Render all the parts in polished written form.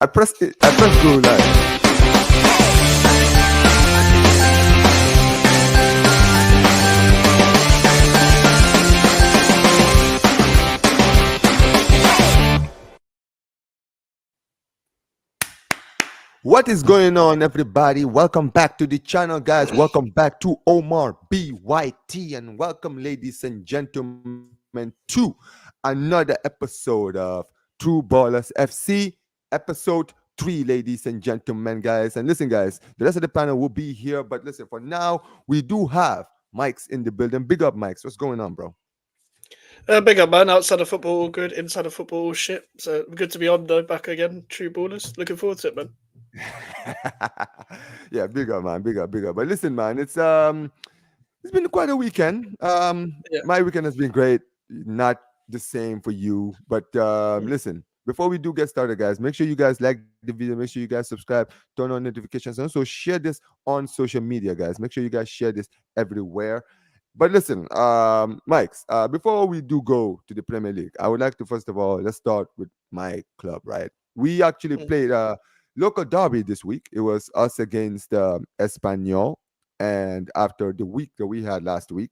I pressed go live. What is going on, everybody? Welcome back to the channel, guys. Welcome back to Omar BYT, and welcome, ladies and gentlemen, to another episode of True Ballers FC, episode 3, ladies and gentlemen, guys. And listen, guys, the rest of the panel will be here, but listen, for now, we do have Mike's in the building. Big up, Mike's. What's going on, bro? Big up, man. Outside of football, all good. Inside of football, all shit. So good to be on, though, back again. True ballers. Looking forward to it, man. Yeah, big up, man. Big up, big up. But listen, man, it's been quite a weekend. Yeah. My weekend has been great. Not the same for you, but Mm. listen. Before we do get started, guys, make sure you guys like the video. Make sure you guys subscribe, turn on notifications, and also share this on social media, guys. Make sure you guys share this everywhere. But listen, Mike's. Before we do go to the Premier League, I would like to first of all let's start with my club. Right, we actually Mm. played a local derby this week. It was us against Espanyol, and after the week that we had last week,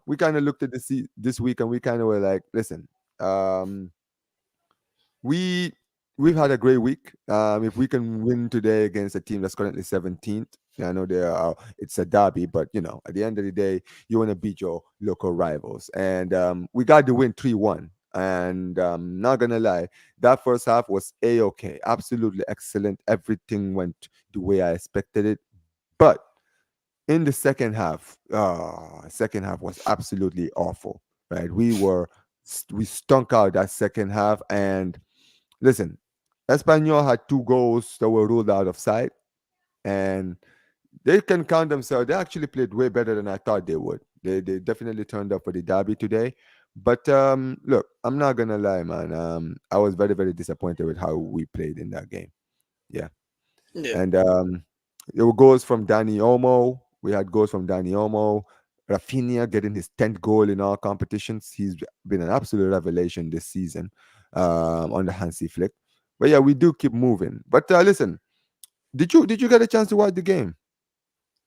we kind of looked at this week and we kind of were like, listen, um, we we've had a great week. If we can win today against a team that's currently 17th, I know it's a derby, but at the end of the day, you want to beat your local rivals, and we got the win 3-1. And not gonna lie, that first half was a-okay, absolutely excellent. Everything went the way I expected it, but in the second half was absolutely awful. Right, we stunk out that second half, and listen, Espanyol had 2 goals that were ruled out of sight, and they can count themselves. They actually played way better than I thought they would. They definitely turned up for the derby today. But look, I'm not gonna lie, man. I was very, very disappointed with how we played in that game. Yeah, Yeah. and there were goals from Danny Olmo. We had goals from Danny Olmo. Rafinha getting his 10th goal in all competitions. He's been an absolute revelation this season on the Hansi Flick. But yeah, we do keep moving. But listen, did you get a chance to watch the game?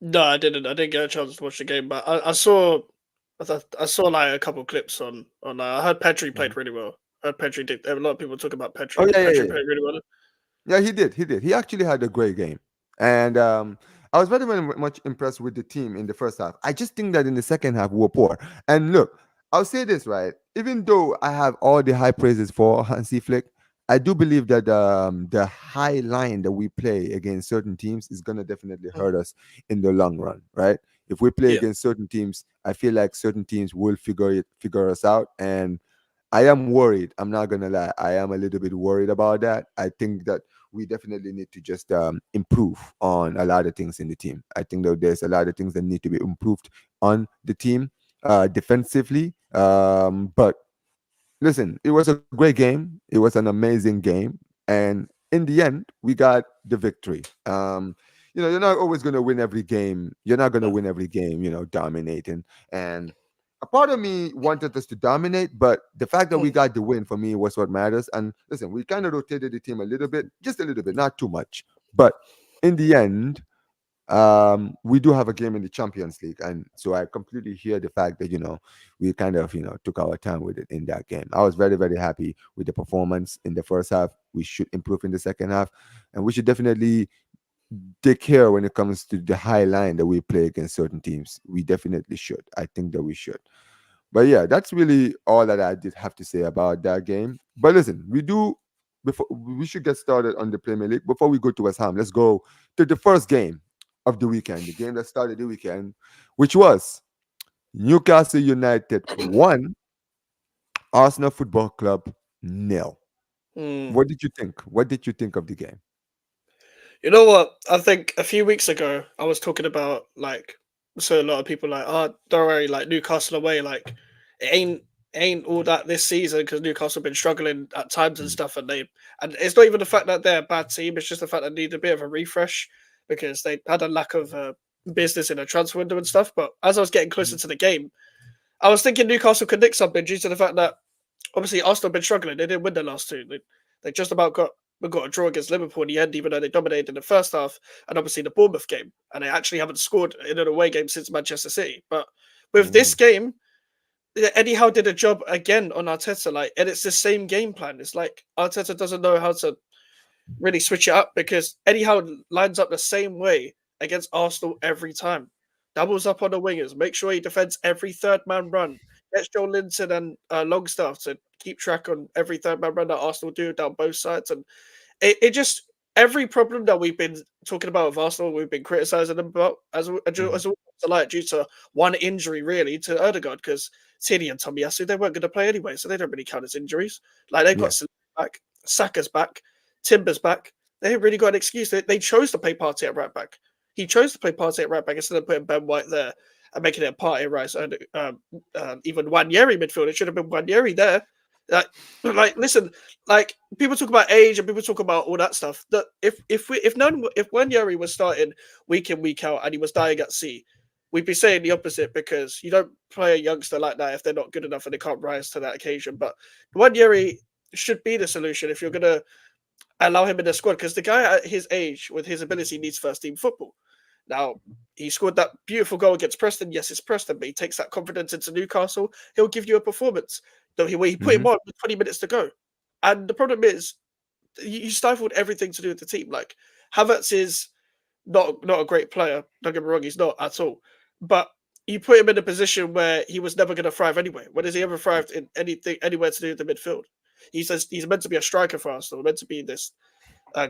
No, I didn't. I didn't get a chance to watch the game, but I saw, I saw like a couple clips on. I heard Pedri Mhm. played really well. I heard Pedri did. A lot of people talk about Oh Pedri. yeah, yeah, yeah, Pedri yeah. played really well. Yeah, he did. He did. He actually had a great game, and I was very, very much impressed with the team in the first half. I just think that in the second half we were poor. And look, I'll say this right. Even though I have all the high praises for Hansi Flick, I do believe that the high line that we play against certain teams is gonna definitely Mm. hurt us in the long run, right? If we play Yeah. against certain teams, I feel like certain teams will figure us out, and I am worried. I'm not gonna lie. I am a little bit worried about that. I think that we definitely need to just improve on a lot of things in the team. I think that there's a lot of things that need to be improved on the team defensively. But listen, it was a great game. It was an amazing game, and in the end, we got the victory. You're not always going to win every game. You're not going to Mm. win every game. Dominating. And a part of me wanted us to dominate, but the fact that we Mm. got the win for me was what matters. And listen, we kind of rotated the team a little bit, just a little bit, not too much. But in the end, we do have a game in the Champions League, and so I completely hear the fact that we kind of took our time with it in that game. I was very, very happy with the performance in the first half. We should improve in the second half, and we should definitely take care when it comes to the high line that we play against certain teams. We definitely should. I think that we should. But yeah, that's really all that I did have to say about that game. But listen, before we should get started on the Premier League. Before we go to West Ham, let's go to the first game of the weekend, the game that started the weekend, which was Newcastle United 1, Arsenal Football Club nil. Mm. What did you think? What did you think of the game? You know what? I think a few weeks ago I was talking about like, so a lot of people like, oh, don't worry, like Newcastle away, like it ain't all that this season because Newcastle have been struggling at times and Mm, stuff, and it's not even the fact that they're a bad team; it's just the fact that they need a bit of a refresh because they had a lack of business in a transfer window and stuff. But as I was getting closer mhm, to the game, I was thinking Newcastle could nick something due to the fact that obviously Arsenal have been struggling. They didn't win the last two. They just about got we got a draw against Liverpool in the end, even though they dominated in the first half, and obviously the Bournemouth game, and they actually haven't scored in an away game since Manchester City. But with this Mhm. game, Eddie Howe did a job again on Arteta, like, and it's the same game plan. It's like Arteta doesn't know how to really switch it up because Eddie Howe lines up the same way against Arsenal every time. Doubles up on the wingers, make sure he defends every third man run. Gets Joe Linton and Longstaff to keep track on every third man run that Arsenal do down both sides. And it just every problem that we've been talking about with Arsenal, we've been criticizing them about Mhm. a light due to one injury really to Erdegaard because Tierney and Tomiyasu they weren't going to play anyway, so they don't really count as injuries. Like they've got Yeah. Saliba back, Saka's back, Timber's back. They ain't really got an excuse. They chose to play Partey at right back. He chose to play Partey at right back instead of putting Ben White there and making it a Partey right and even Wanyeri midfield. It should have been Wanyeri there. Like, listen, like people talk about age and people talk about all that stuff. That if Wanyeri was starting week in week out and he was dying at sea, we'd be saying the opposite because you don't play a youngster like that if they're not good enough and they can't rise to that occasion. But Wanyeri should be the solution if you're gonna allow him in the squad because the guy at his age with his ability needs first team football. Now, he scored that beautiful goal against Preston. Yes, it's Preston, but he takes that confidence into Newcastle. He'll give you a performance. Though he put him Mhm. on with 20 minutes to go. And the problem is, you stifled everything to do with the team. Like, Havertz is not a great player. Don't get me wrong, he's not at all. But you put him in a position where he was never going to thrive anyway. When has he ever thrived in anything anywhere to do with the midfield? He says he's meant to be a striker for us, meant to be this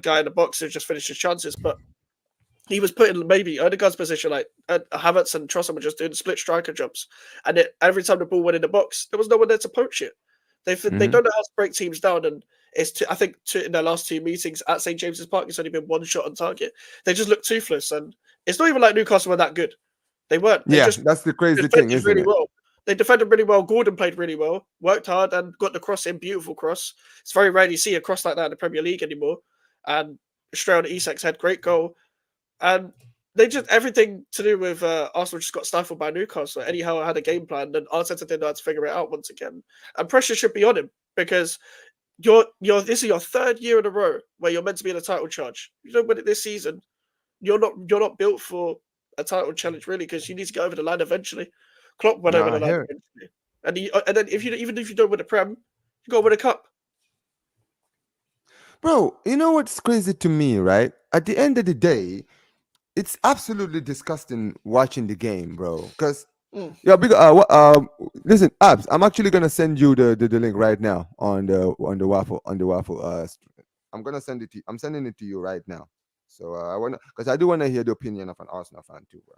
guy in the box who just finishes chances. But he was put in maybe Odegaard's position, like Havertz and Trossard were just doing split striker jobs, and every time the ball went in the box, there was no one there to poach it. They Mhm. don't know how to break teams down, and I think in their last two meetings at St James's Park, it's only been one shot on target. They just look toothless, and it's not even like Newcastle were that good. They weren't. They Yeah, just that's the crazy thing, defended isn't really it? well. They defended really well. Gordon played really well, worked hard, and got the cross in. Beautiful cross. It's very rare you see a cross like that in the Premier League anymore. And straight on Isak's head, great goal. And they just everything to do with Arsenal just got stifled by Newcastle. Eddie Howe had a game plan, and Arteta didn't know how to figure it out once again. And pressure should be on him because you're this is your third year in a row where you're meant to be in a title charge. You don't win it this season. You're not built for a title challenge really because you need to get over the line eventually. Klopp went over Nah, the I line hear it. eventually, and then if you even if you don't win the Prem, you got to win a cup. Bro, you know what's crazy to me, right? At the end of the day, it's absolutely disgusting watching the game, bro. Because Mm, yeah, listen, Abs, I'm actually gonna send you the link right now on the waffle. I'm gonna send it to you. I'm sending it to you right now. So I wanna, because I do wanna hear the opinion of an Arsenal fan too, bro.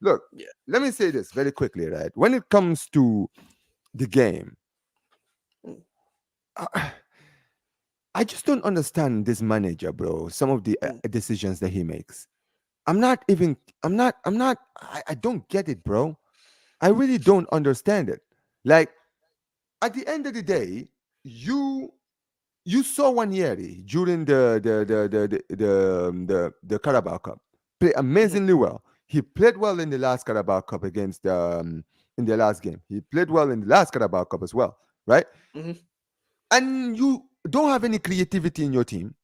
Look, yeah, let me say this very quickly, right? When it comes to the game, mm, I, I just don't understand this manager, bro. Some of the mm, decisions that he makes. I'm not even. I'm not. I don't get it, bro. I really don't understand it. Like at the end of the day, you you saw Wanieri during the Carabao Cup play mhm, amazingly well. He played well in the last Carabao Cup against in the last game. He played well in the last Carabao Cup as well, right? mhm, And you don't have any creativity in your team.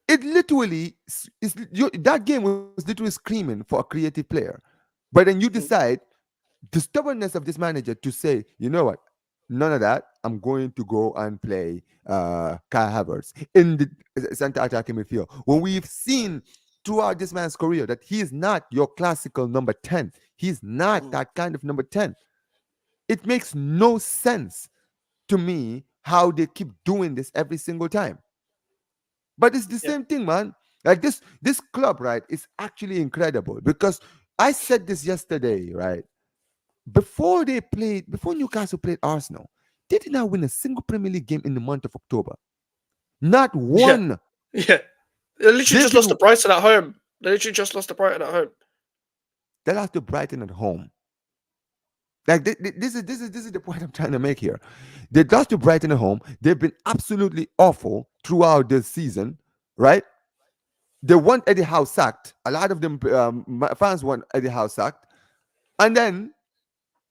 It literally that game was literally screaming for a creative player, but then you mhm, decide the stubbornness of this manager to say, you know what, none of that. I'm going to go and play Kai Havertz in the center attacking midfield. When we've seen throughout this man's career that he is not your classical number 10. He's not mm, that kind of number 10. It makes no sense to me how they keep doing this every single time. But it's the yeah, same thing, man. Like this club, right, is actually incredible because I said this yesterday, right? Before Newcastle played Arsenal, they did not win a single Premier League game in the month of October. Not yeah, one. yeah. They literally They've just lost to been Brighton at home. They literally just lost to Brighton at home. they lost to Brighton at home. This is the point I'm trying to make here. They lost to Brighton at home. They've been absolutely awful throughout this season, right? They want Eddie Howe sacked. A lot of them fans want Eddie Howe sacked, and then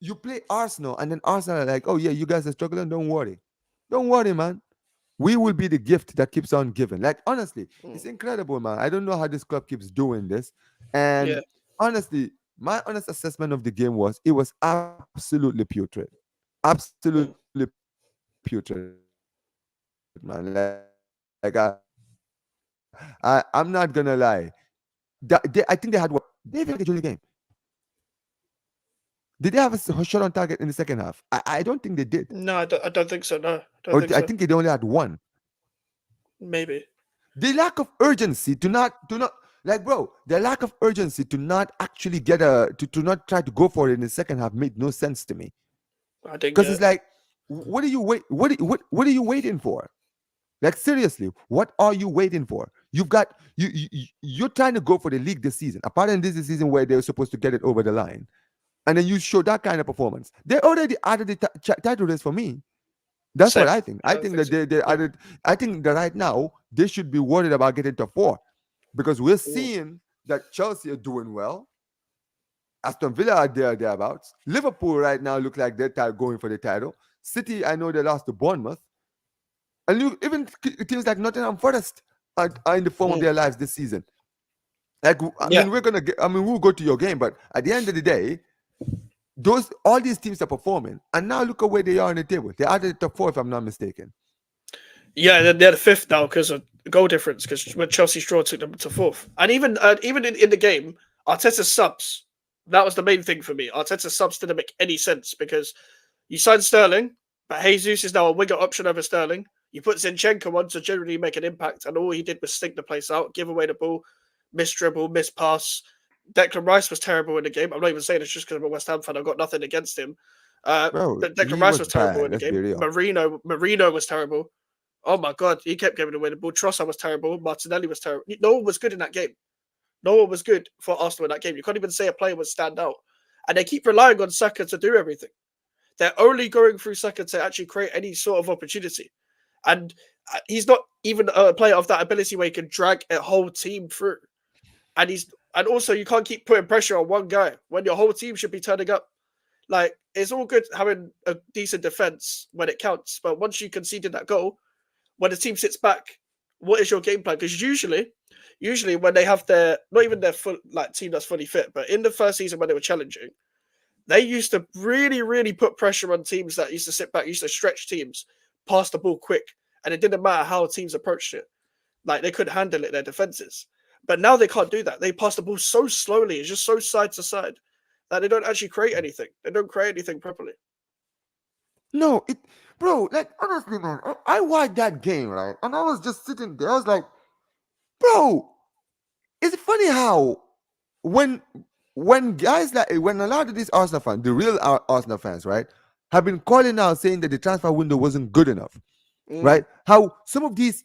you play Arsenal, and then Arsenal are like, "Oh yeah, you guys are struggling. Don't worry, man. We will be the gift that keeps on giving. Like honestly, Mm. it's incredible, man. I don't know how this club keeps doing this. Yeah. And honestly, my honest assessment of the game was it was absolutely putrid. Absolutely Mm. putrid, man. I'm not gonna lie. I think they had what? They even had a goal in the game. Did they have a shot on target in the second half? I don't think they did. No, I don't think so. No, I don't Or think I so. think they only had one. Maybe. The lack of urgency to not like bro, the lack of urgency to not actually get to not try to go for it in the second half made no sense to me. I didn't Because get it's it. like, what are you what are you waiting for? Like seriously, what are you waiting for? You've got you're trying to go for the league this season. Apart from this is the season where they're supposed to get it over the line, and then you show that kind of performance. They already added the title race for me. That's what Same. I think. I I don't think think that so. they Yeah. added. I think that right now they should be worried about getting to four because we're Mm. seeing that Chelsea are doing well. Aston Villa are thereabouts. Liverpool right now look like they're going for the title. City, I know they lost to Bournemouth, and look, even teams like Nottingham Forest are in the form of Mm. their lives this season. Like I Yeah. mean, we're gonna get. I mean, we'll go to your game, but at the end of the day, those all these teams are performing, and now look at where they are on the table. They're out of the top four, if I'm not mistaken. Yeah, they're the fifth now because of goal difference. Because when Chelsea draw took them to fourth, and even in the game, Arteta's subs. That was the main thing for me. Arteta's subs didn't make any sense because you signed Sterling, but Jesus is now a winger option over Sterling. You put Zinchenko on to generally make an impact, and all he did was stink the place out, give away the ball, miss dribble, miss pass. Declan Rice was terrible in the game. I'm not even saying it's just because I'm a West Ham fan. I've got nothing against him. Bro, But Declan he Rice was was terrible bad. in the Let's be game. real. Marino was terrible. Oh my god, he kept giving away the ball. Trossard was terrible. Martinelli was terrible. No one was good in that game. No one was good for Arsenal in that game. You can't even say a player would stand out. And they keep relying on Saka to do everything. They're only going through Saka to actually create any sort of opportunity. And he's not even a player of that ability where he can drag a whole team through. And also you can't keep putting pressure on one guy when your whole team should be turning up. Like it's all good having a decent defense when it counts, but once you conceded that goal, when the team sits back, what is your game plan? Because usually when they have their not even their full like team that's fully fit, but in the first season when they were challenging, they used to really, really put pressure on teams that used to sit back, used to stretch teams, pass the ball quick, and it didn't matter how teams approached it. Like they couldn't handle it, their defenses. But now they can't do that. They pass the ball so slowly, it's just so side to side that they don't actually create anything. They don't create anything properly. No, bro, like honestly, man, I watched that game, right? And I was just sitting there. I was like, bro, it's funny how when when guys like when a lot of these Arsenal fans, the real Arsenal fans, right, have been calling out saying that the transfer window wasn't good enough, Mm, right? How some of these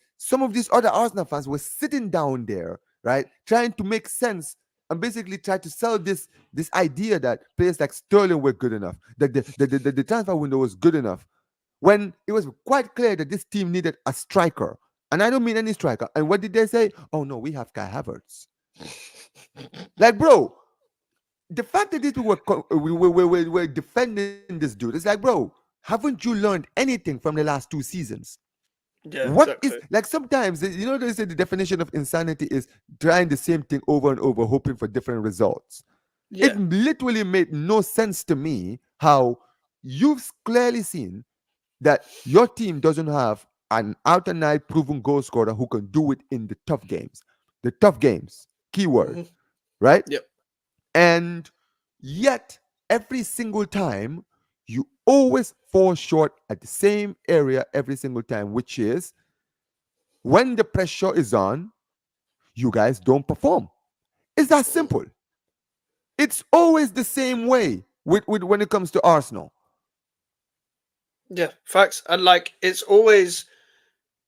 other Arsenal fans were sitting down there, right, trying to make sense and basically try to sell this idea that players like Sterling were good enough, that the transfer window was good enough, when it was quite clear that this team needed a striker. And I don't mean any striker. And what did they say? Oh no, we have Kai Havertz. Like, bro, the fact that these people were defending this dude, it's like, bro, haven't you learned anything from the last two seasons? yeah, What is exactly. like sometimes they say the definition of insanity is trying the same thing over and over, hoping for different results. It Yeah. literally made no sense to me how you've clearly seen that your team doesn't have an out and out proven goal scorer who can do it in the tough games. The tough games, keyword, Hmm. right? Yep. And yet, every single time, you always fall short at the same area every single time, which is when the pressure is on, you guys don't perform. It's that Mm. simple. It's always the same way with when it comes to Arsenal. Yeah, facts. And like it's always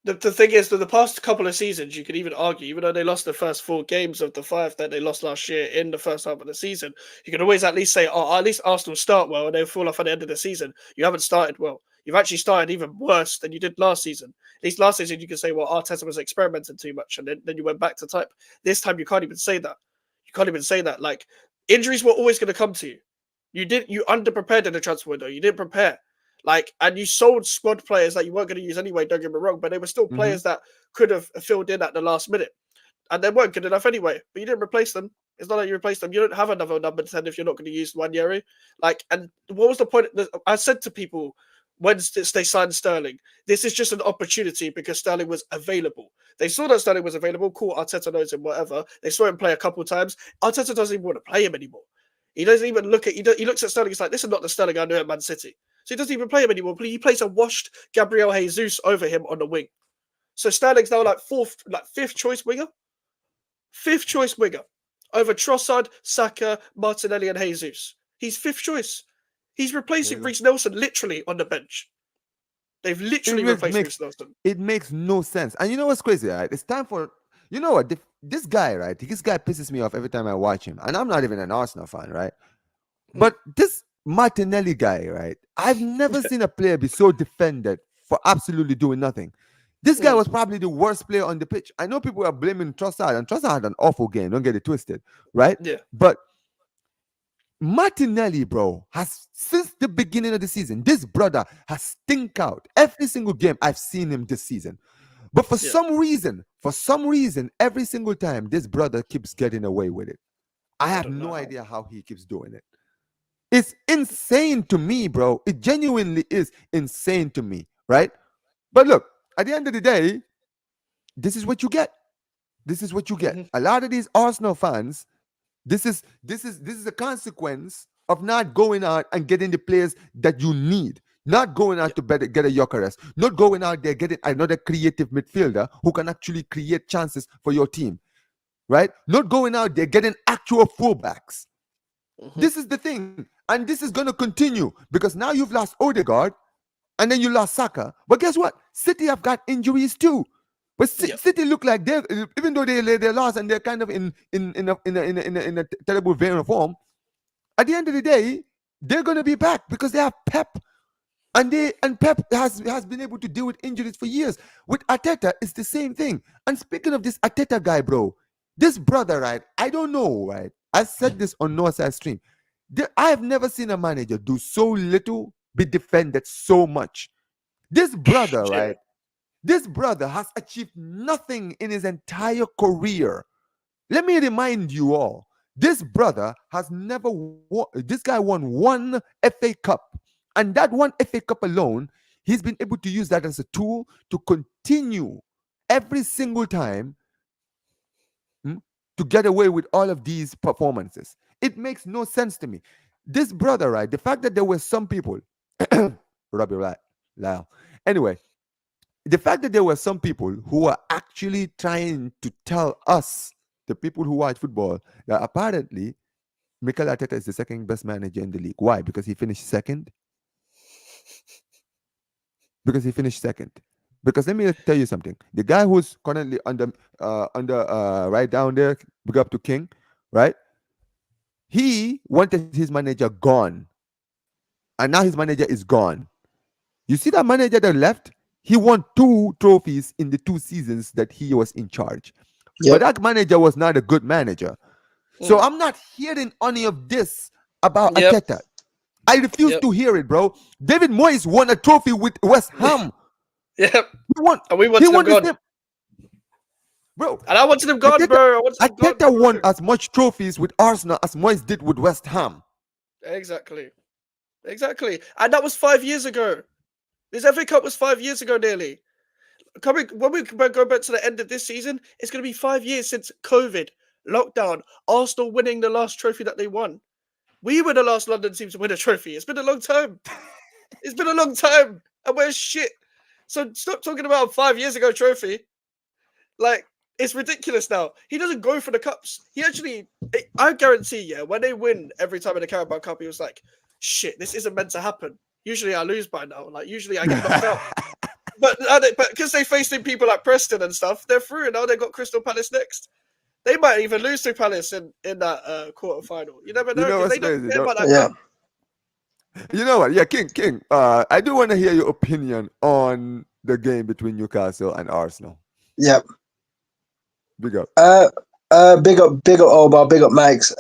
the thing is that the past couple of seasons, you could even argue, even though they lost the first four games of the five that they lost last year in the first half of the season, you can always at least say, oh, at least Arsenal start well and they fall off at the end of the season. You haven't started well. You've actually started even worse than you did last season. At least last season, you could say, well, Arteta was experimenting too much, and then you went back to type. This time, you can't even say that. You can't even say that. Like, injuries were always going to come to you. You underprepared in the transfer window. You didn't prepare. Like, and you sold squad players that you weren't going to use anyway. Don't get me wrong, but they were still Hmm. players that could have filled in at the last minute, and they weren't good enough anyway. But you didn't replace them. It's not like you replaced them. You don't have another number 10 if you're not going to use Wanyeri. Like, and what was the point? I said to people when they signed Sterling, this is just an opportunity because Sterling was available. They saw that Sterling was available. Cool, Arteta knows him, whatever. They saw him play a couple of times. Arteta doesn't even want to play him anymore. He doesn't even look at. He looks at Sterling. He's like, this is not the Sterling I knew at Man City. So he doesn't even play him anymore. He plays a washed Gabriel Jesus over him on the wing. So Sterling's now like fifth choice winger. Fifth choice winger over Trossard, Saka, Martinelli, and Jesus. He's fifth choice. He's There replacing you go. Reece Nelson literally on the bench. They've It literally makes, replaced makes Reece Nelson. it makes no sense. And you know what's crazy, right? It's time for you know what this guy, right? This guy pisses me off every time I watch him, and I'm not even an Arsenal fan, right? Mm. But this Martinelli guy, right? I've never seen a player be so defended for absolutely doing nothing. This guy Mm. was probably the worst player on the pitch. I know people are blaming Trossard, and Trossard had an awful game. Don't get it twisted, right? Yeah. But Martinelli, bro, has since the beginning of the season, this brother has stink out every single game I've seen him this season. But Yeah. for some reason, every single time this brother keeps getting away with it. I I have don't know no how. idea how he keeps doing it. It's insane to me, bro. It genuinely is insane to me, right? But look, at the end of the day, this is what you get. This is what you get. Mm-hmm. A lot of these Arsenal fans, this is a consequence of not going out and getting the players that you need. Not going Yeah. out to get a Jokeres, not going out there getting another creative midfielder who can actually create chances for your team, right? Not going out there getting actual fullbacks. Mm-hmm. This is the thing, and this is going to continue because now you've lost Odegaard and then you lost Saka. But guess what? City have got injuries too. But Yeah. City look like they're even though they lost and they're kind of in a terrible vein of form. At the end of the day, they're going to be back because they have Pep, and Pep has been able to deal with injuries for years. With Ateta, it's the same thing. And speaking of this Ateta guy, bro, this brother, right? I don't know, right? I said this on Northside Stream. I have never seen a manager do so little, be defended so much. This brother, Yeah. right? This brother has achieved nothing in his entire career. Let me remind you all. This brother has never won. This guy won one FA Cup, and that one FA Cup alone, he's been able to use that as a tool to continue every single time, hmm, to get away with all of these performances. It makes no sense to me. This brother, right? The fact that there were some people, Robbie, right? Lyle. Anyway, the fact that there were some people who are actually trying to tell us, the people who watch football, that apparently Mikel Arteta is the second best manager in the league. Why? Because he finished second. Because he finished second. Because let me tell you something. The guy who's currently under right down there, big up to King, right? He wanted his manager gone, and now his manager is gone. You see that manager that left? He won 2 trophies in the 2 seasons that he was in charge. But Yep. that manager was not a good manager. So Mm. I'm not hearing any of this about Yep. Ateta. I refuse Yep. to hear it, bro. David Moyes won a trophy with West Ham. Yep. He won. And we He wanted him won the gone. same, bro. And I wanted him gone, Ateta, bro. I wanted him gone, Ateta won bro. as much trophies with Arsenal as Moyes did with West Ham. Exactly. Exactly. And that was 5 years ago. This FA Cup was 5 years ago, nearly. When we go back to the end of this season, it's going to be 5 years since COVID, lockdown, Arsenal winning the last trophy that they won. We were the last London team to win a trophy. It's been a long time. It's been a long time. And we're shit. So stop talking about a 5 years ago trophy. Like, it's ridiculous now. He doesn't go for the cups. He actually, I guarantee, yeah, when they win every time in the Carabao Cup, he was like, shit, this isn't meant to happen. Usually I lose by now. Like, usually I get knocked out. But because they faced in people like Preston and stuff, they're through. And now they've got Crystal Palace next. They might even lose to Palace in that quarter final. You never You know know because what's they don't crazy? care about that Yeah. cup. You know what? Yeah, King. I do want to hear your opinion on the game between Newcastle and Arsenal. Yep. Big up. Big up Omar, big up Max.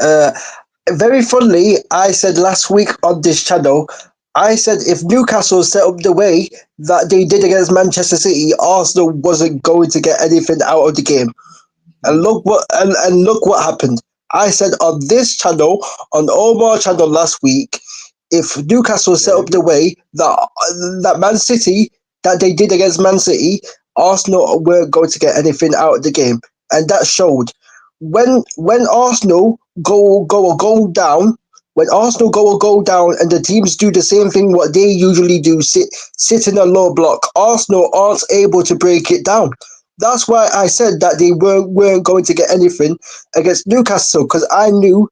Very funnily, I said last week on this channel, I said if Newcastle set up the way that they did against Manchester City, Arsenal wasn't going to get anything out of the game. And Mm. look what happened. I said on this channel, on Omar channel last week, if Newcastle set There you up the go. way that Man City that they did against Man City, Arsenal weren't going to get anything out of the game, and that showed. When Arsenal go down, when Arsenal go down, and the teams do the same thing what they usually do, sit in a low block, Arsenal aren't able to break it down. That's why I said that they weren't going to get anything against Newcastle, because I knew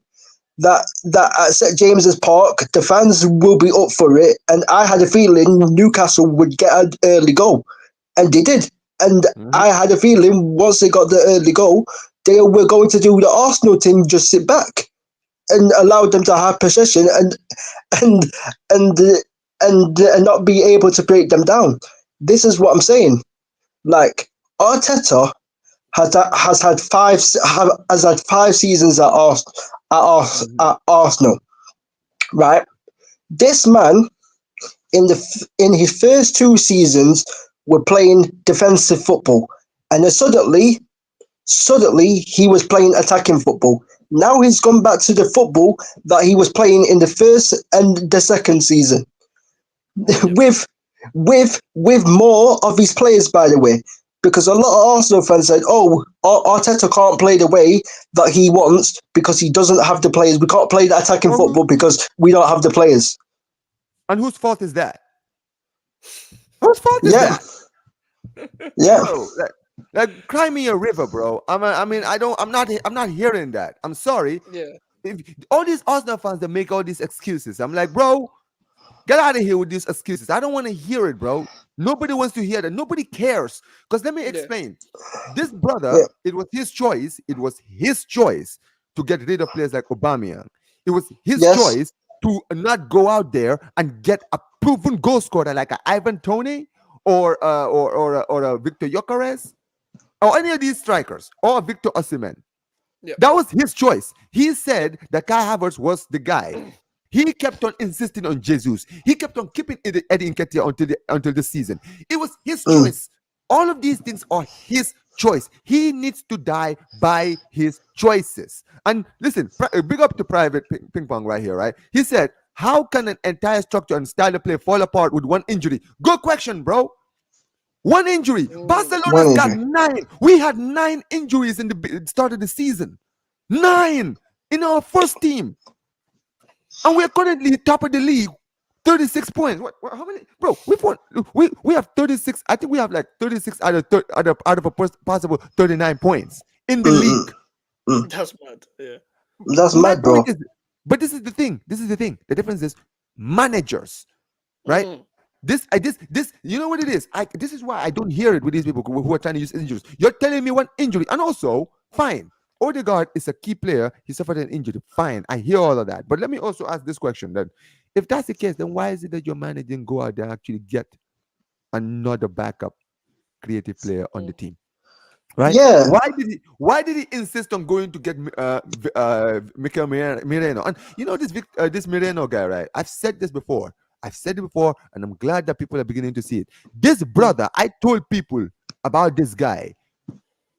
that at St James's Park the fans will be up for it, and I had a feeling Newcastle would get an early goal, and they did. And Mhm. I had a feeling once they got the early goal, they were going to do the Arsenal thing, just sit back and allow them to have possession and and and not be able to break them down. This is what I'm saying. Like Arteta has had 5 seasons Mhm. at Arsenal, right? This man in his first 2 seasons were playing defensive football, and then suddenly he was playing attacking football. Now he's gone back to the football that he was playing in the first and the second season Yep. with with more of his players, by the way, because a lot of Arsenal fans said, "Oh, Arteta can't play the way that he wants because he doesn't have the players. We can't play the attacking Well, football because we don't have the players." and whose fault is that? Whose fault is Yeah, that, yeah, bro? Like, cry me a river, bro. I mean, I don't. I'm not hearing that. I'm sorry. Yeah. If all these Arsenal fans that make all these excuses, I'm like, bro, get out of here with these excuses. I don't want to hear it, bro. Nobody wants to hear that. Nobody cares. Because let me Yeah. explain. This brother, yeah, it was his choice. It was his choice to get rid of players like Aubameyang. It was his yes, choice to not go out there and get a proven goal scorer like a Ivan Tony or a Victor Yokeres or any of these strikers or Victor Osimhen. Yep. That was his choice. He said that Kai Havertz was the guy. He kept on insisting on Jesus. He kept on keeping Eddie Nketiah until the season. It was his mm, choice. All of these things are his choice. He needs to die by his choices. And listen, big up to Private Ping Pong right here, right? He said, "How can an entire structure and style of play fall apart with one injury?" Good question, bro. One injury. one Barcelona's got injury. 9. We had 9 injuries in the start of the season. 9 in our first team, and we're currently top of the league. 36 points. How many? Bro, we've won. We have 36. I think we have like 36 out of a possible 39 points in the Mm, mm, league. mm. That's mad. Yeah. That's My mad, point bro. is, but this is the thing. This is the thing. The difference is managers, right? Mm. This. You know what it is? This is why I don't hear it with these people who are trying to use injuries. You're telling me one injury, and also fine. Odegaard is a key player. He suffered an injury. Fine, I hear all of that. But let me also ask this question: then, if that's the case, then why is it that your manager didn't go out there and actually get another backup creative player on the Mm. team? Right? Yeah, Why did he insist on going to get Mikel Mireno? And you know this Mireno guy, right? I've said this before. I've said it before, and I'm glad that people are beginning to see it. This brother, I told people about this guy,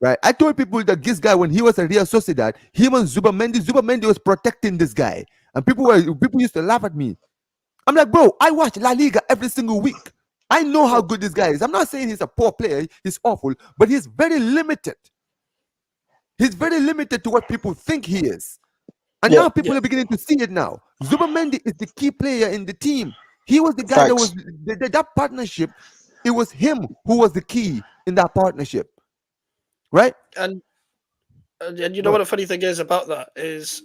right? I told people that this guy, when he was at Real Sociedad, him and Zubamendi was protecting this guy, and people used to laugh at me. I'm like, bro, I watch La Liga every single week. I know how good this guy is. I'm not saying he's a poor player, he's awful, but he's very limited. He's very limited to what people think he is. And yeah, now people Yeah. are beginning to see it now. Zubamendi is the key player in the team. He was the guy that was facts. that partnership. It was him who was the key in that partnership, right? And and you know Go what ahead. the funny thing is about that is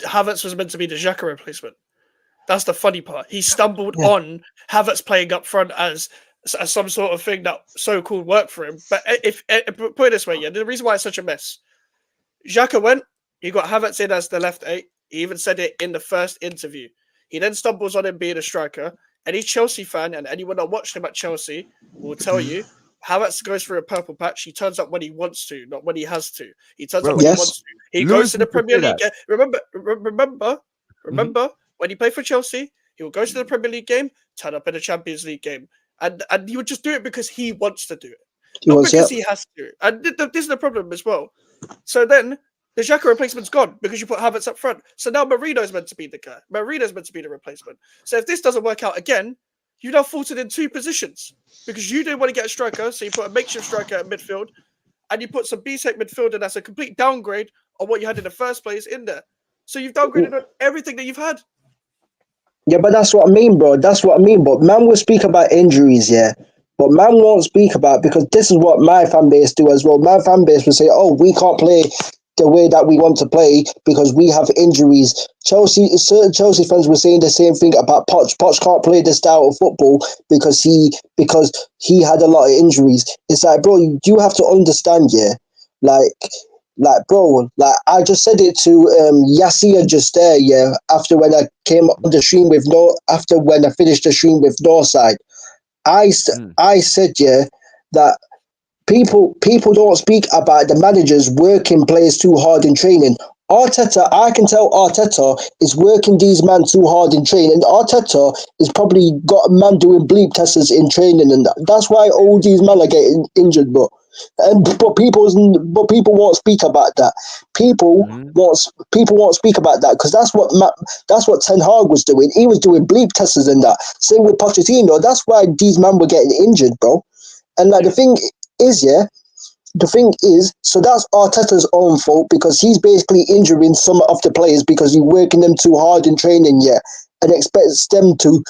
Havertz was meant to be the Xhaka replacement. That's the funny part. He stumbled Yeah, on Havertz playing up front as some sort of thing that so-called worked for him. But if put it this way, yeah, the reason why it's such a mess, Xhaka went, he got Havertz in as the left eight. He even said it in the first interview. He then stumbles on him being a striker. Any Chelsea fan and anyone that watched him at Chelsea will tell you Havertz goes through a purple patch. He turns up when he wants to, not when he has to. He turns up Bro, when he yes, wants to. He goes Lewis to the used to Premier say League. that. Remember, Mhm. remember when he played for Chelsea, He will go to the Premier League game, turn up in a Champions League game, and he would just do it because he wants to do it, He not was, because he has to. And this is the problem as well. So then the Xhaka replacement's gone because you put Havertz up front. So now Marino's meant to be the guy. Marino's meant to be the replacement. So if this doesn't work out again, you've now faltered in 2 positions because you didn't want to get a striker, so you put a makeshift striker at midfield, and you put some B-Tech midfielder that's a complete downgrade on what you had in the first place in there. So you've downgraded on everything that you've had. Yeah, but that's what I mean, bro. That's what I mean. But man will speak about injuries, yeah. But man won't speak about, because this is what my fan base do as well. My fan base will say, "Oh, we can't play the way that we want to play because we have injuries." Certain Chelsea fans were saying the same thing about Poch. Poch can't play this style of football because he had a lot of injuries. It's like, bro, you have to understand, yeah. Like, bro, like I just said it to Yasia just there, yeah. After when I came on the stream with after when I finished the stream with Northside, I said, yeah, that people don't speak about the managers working players too hard in training. Arteta, I can tell Arteta is working these men too hard in training. Arteta is probably got a man doing bleep tests in training, and that's why all these men are getting injured. But people won't speak about that. People won't speak about that because that's what Ten Hag was doing. He was doing bleep tests and that. Same with Pochettino. That's why these men were getting injured, bro. And like the thing is, yeah. The thing is, so that's Arteta's own fault because he's basically injuring some of the players because he's working them too hard in training, yeah, and expects them to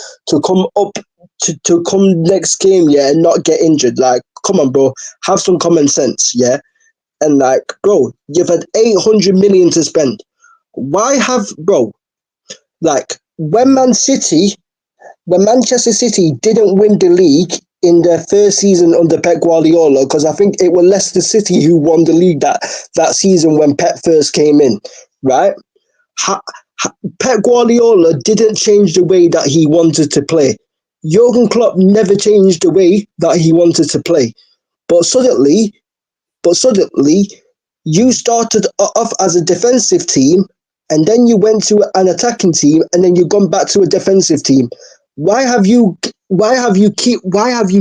come up to come next game, yeah, and not get injured. Like, come on, bro, have some common sense, yeah. And like, bro, you've had 800 million to spend. Why have, bro, like when Manchester City didn't win the league in their first season under Pep Guardiola, because I think it was Leicester City who won the league that season when Pep first came in, right? Pep Guardiola didn't change the way that he wanted to play. Jurgen Klopp never changed the way that he wanted to play. But suddenly, you started off as a defensive team, and then you went to an attacking team, and then you've gone back to a defensive team. Why have you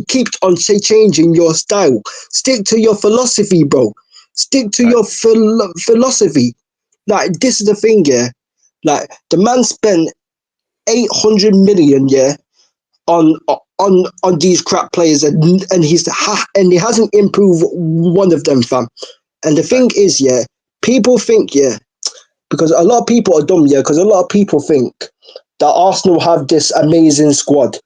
kept on changing your style? Stick to your philosophy, bro. Stick to your philosophy. Like, this is the thing, yeah. Like, the man spent 800 million, yeah, on these crap players, and he hasn't improved one of them, fam. And the thing is, yeah, people think, yeah, because a lot of people are dumb, yeah, because a lot of people think that Arsenal have this amazing squad,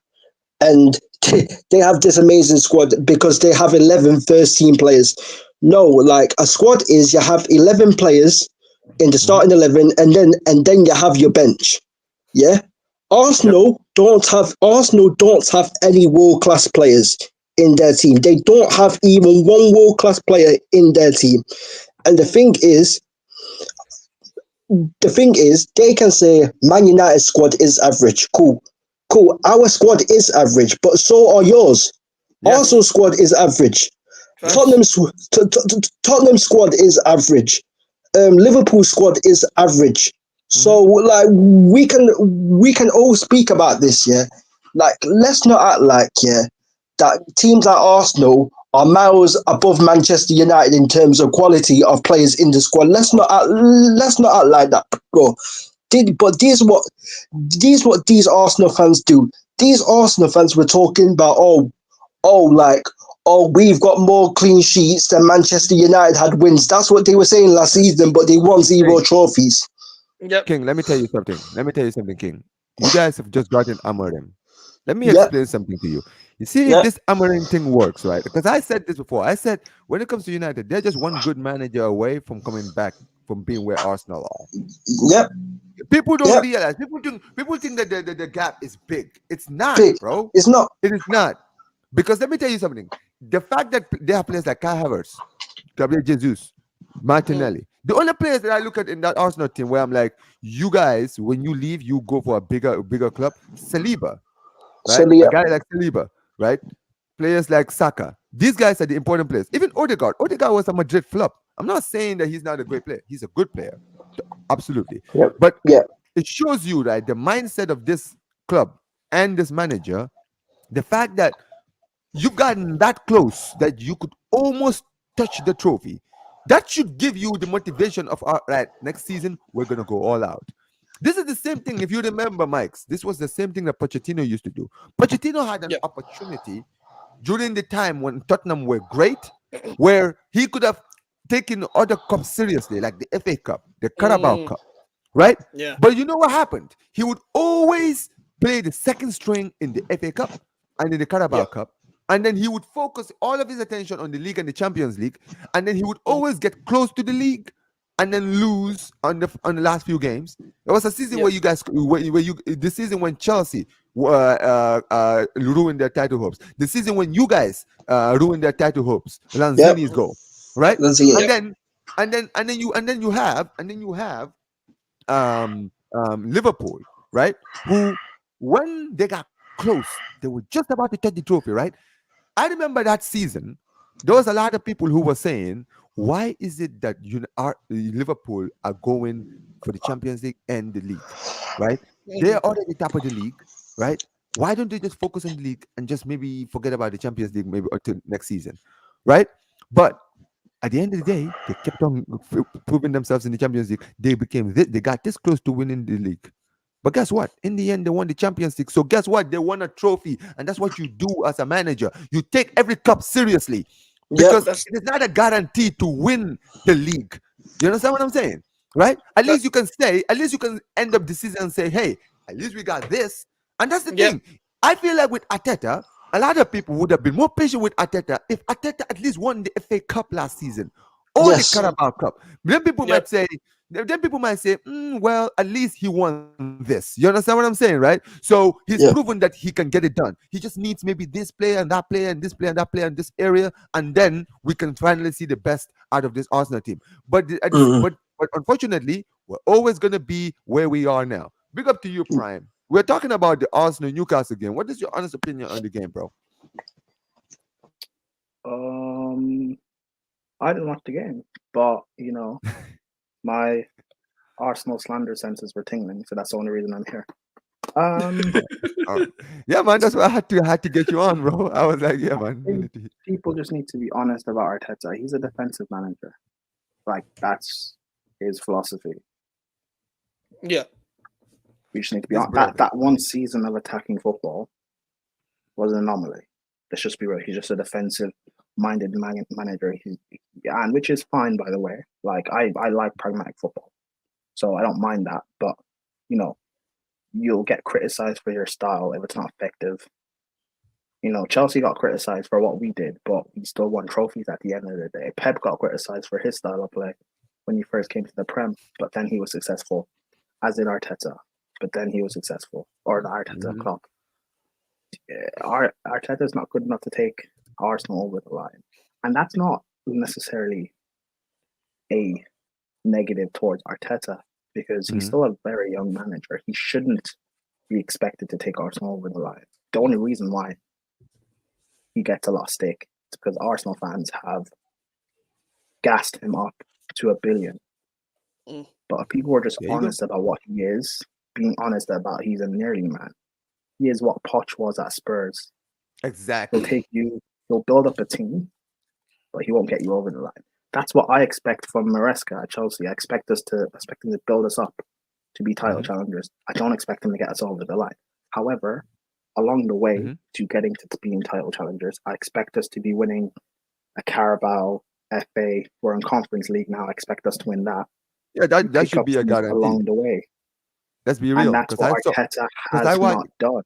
and they have this amazing squad because they have 11 first-team players. No, like, a squad is you have 11 players in the starting 11, and then you have your bench, yeah. Arsenal don't have any world-class players in their team. They don't have even one world-class player in their team. And the thing is, they can say Man United squad is average. Cool. Our squad is average, but so are yours. Yes. Arsenal squad is average. Tottenham squad is average. Liverpool squad is average. So like we can all speak about this, yeah. Like, let's not act like, yeah, that teams like Arsenal are miles above Manchester United in terms of quality of players in the squad. Let's not act like that, bro. But these what these Arsenal fans do. These Arsenal fans were talking about, we've got more clean sheets than Manchester United had wins. That's what they were saying last season, but they won 0 trophies. Yep. King, let me tell you something, King. You guys have just gotten Amorim. Let me explain something to you. You see, if this Amorim thing works, right? Because I said this before. I said when it comes to United, they're just one good manager away from coming back from being where Arsenal are. Yep. People don't realize. People think that the gap is big. It's not, Big. bro. It's not. It is not. Because let me tell you something. The fact that they have players like Kai Havertz, Gabriel Jesus, Martinelli. The only players that I look at in that Arsenal team where I'm like, you guys, when you leave, you go for a bigger club. Saliba, right? A guy like Saliba, right? Players like Saka. These guys are the important players. Even Odegaard. Odegaard was a Madrid flop. I'm not saying that he's not a great player. He's a good player. Absolutely. Yep. But it shows you, right, the mindset of this club and this manager, the fact that you've gotten that close that you could almost touch the trophy, that should give you the motivation of, all right, next season we're gonna go all out. This is the same thing. If you remember, Mike's, this was the same thing that Pochettino used to do. Pochettino had an Yeah. opportunity during the time when Tottenham were great, where he could have taken other cups seriously, like the FA Cup, the Carabao Mm, Cup, right? yeah. But you know what happened? He would always play the second string in the FA Cup and in the Carabao Yeah. Cup. And then he would focus all of his attention on the league and the Champions League. And then he would Mm, always get close to the league and then lose on the last few games. There was a season yeah. where you guys, where you, the season when Chelsea ruined their title hopes. The season when you guys ruined their title hopes. Yep. Lanzini's goal, right? Let's see And it. Yeah. then you have Liverpool, right? Who, when they got close, they were just about to take the trophy, right? I remember that season. There was a lot of people who were saying, "Why is it that Liverpool are going for the Champions League and the league, right? They Mhm. are already top of the league, right? Why don't they just focus on the league and just maybe forget about the Champions League maybe until next season, right?" But at the end of the day, they kept on proving themselves in the Champions League. They became they got this close to winning the league. But guess what? In the end, they won the Champions League. So guess what? They won a trophy, and that's what you do as a manager. You take every cup seriously Yep. because That's it is not a guarantee to win the league. You understand what I'm saying? Right? At that. least you can say, at least you can end up the season and say, hey, at least we got this. And that's the Yep. thing. I feel like with Arteta, a lot of people would have been more patient with Arteta if Arteta at least won the FA Cup last season or the Yes. Mm, Carabao Cup. Then people yep. might say, well, at least he won this. You understand what I'm saying, right? So he's proven Yep. that he can get it done. He just needs maybe this player and that player and this player and that player in this area, and then we can finally see the best out of this Arsenal team. But Mhm. but unfortunately, we're always gonna be where we are now. Big up to you, Prime. We're talking about the Arsenal Newcastle game. What is your honest opinion on the game, bro? Um, I didn't watch the game, but my Arsenal slander senses were tingling, so that's the only reason I'm here. Um, Uh, yeah, man. That's why I had to get you on, bro. I was like, yeah, I man. You think need to. people just need to be honest about Arteta. He's a defensive manager. Like that's his philosophy. Yeah. We just need to be It's honest. That brilliant. one season of attacking football was an anomaly. Let's just be real. He's just a defensive minded manager. And which is fine, by the way. Like I like pragmatic football, so I don't mind that. But you know, you'll get criticized for your style if it's not effective. Chelsea got criticized for what we did, but we still won trophies at the end of the day. Pep got criticized for his style of play when he first came to the Prem, but then he was successful, as did Arteta. But then he was successful, or the Arteta Mhm. club. Arteta's not good enough to take Arsenal over the line, and that's not necessarily a negative towards Arteta because he's Mhm. still a very young manager. He shouldn't be expected to take Arsenal over the line. The only reason why he gets a lot of stick is because Arsenal fans have gassed him up to 1 billion. Mm, But if people were just There you go. honest about what he is, being honest about he's a nearly man. He is what Poch was at Spurs. He'll Exactly. take you, he'll build up a team, but he won't get you over the line. That's what I expect from Maresca at Chelsea. I expect him to build us up to be title Mhm. challengers. I don't expect him to get us over the line. However, along the way Mhm. to getting to being title challengers, I expect us to be winning a Carabao, FA. We're in Conference League now. I expect us to win that Yeah, and that pick should up be a things guarantee. along the way. Let's be And real, that's what Arteta because I has watch not done.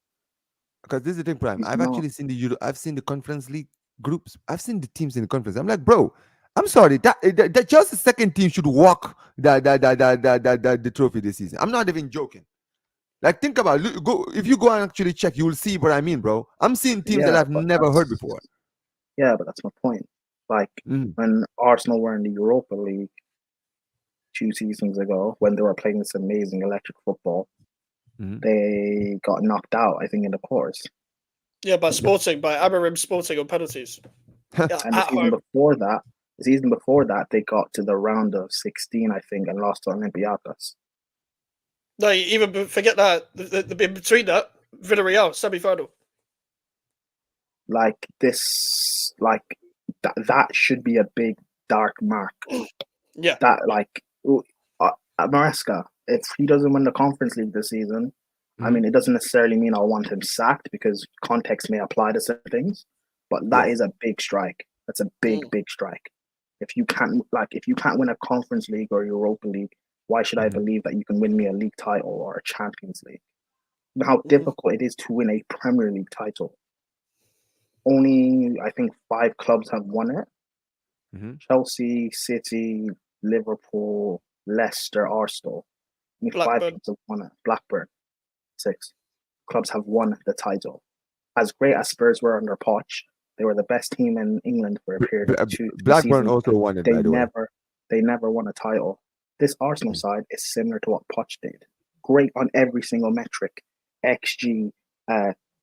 because this is the thing, Prime. He's I've not. actually seen I've seen the Conference League groups. I've seen the teams in the conference. I'm like, bro, I'm sorry. That just the second team should walk the trophy this season. I'm not even joking. Like, think about it. Go if you go and actually check, you will see what I mean, bro. I'm seeing teams that Yeah, I've but never heard that's before. but that's my point. Like Mhm. when Arsenal were in the Europa League 2 seasons ago, when they were playing this amazing electric football, Mhm. they got knocked out, I think, in the quarters. yeah, by Amorim Sporting on penalties. Yeah, And at home. the season before that, they got to the round of 16, I think, and lost to Olympiacos. No, forget that. In between that, Villarreal semi-final. Like this, like that should be a big dark mark. Yeah. That like Maresca, if he doesn't win the Conference League this season, I mean, it doesn't necessarily mean I'll want him sacked because context may apply to certain things, but that is a big strike. That's a big strike. If you can't win a Conference League or Europa League, why should I believe that you can win me a league title or a Champions League? You know how difficult it is to win a Premier League title. Only I think 5 clubs have won it. Chelsea, City, Liverpool, Leicester, Arsenal. Only 5 clubs have won it. Blackburn, 6 clubs have won the title. As great as Spurs were under Poch, they were the best team in England for a period of 2 Blackburn seasons. also won it. They never won a title. This Arsenal side is similar to what Poch did. Great on every single metric: XG,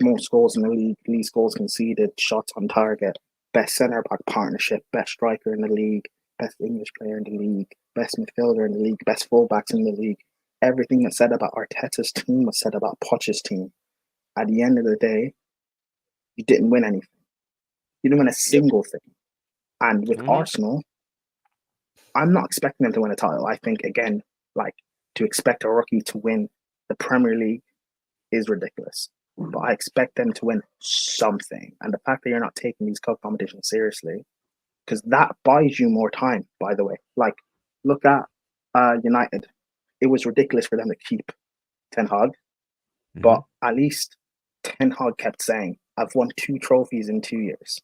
most goals in the league, least goals conceded, shots on target, best centre back partnership, best striker in the league, best English player in the league, best midfielder in the league, best fullbacks in the league. Everything that's said about Arteta's team was said about Poch's team. At the end of the day, you didn't win anything. You didn't win a single thing. And with Arsenal, I'm not expecting them to win a title. I think, again, like, to expect a rookie to win the Premier League is ridiculous. But I expect them to win something. And the fact that you're not taking these cup competitions seriously, because that buys you more time, by the way. Like, look at United. It was ridiculous for them to keep Ten Hag. But at least Ten Hag kept saying, I've won 2 trophies in 2 years.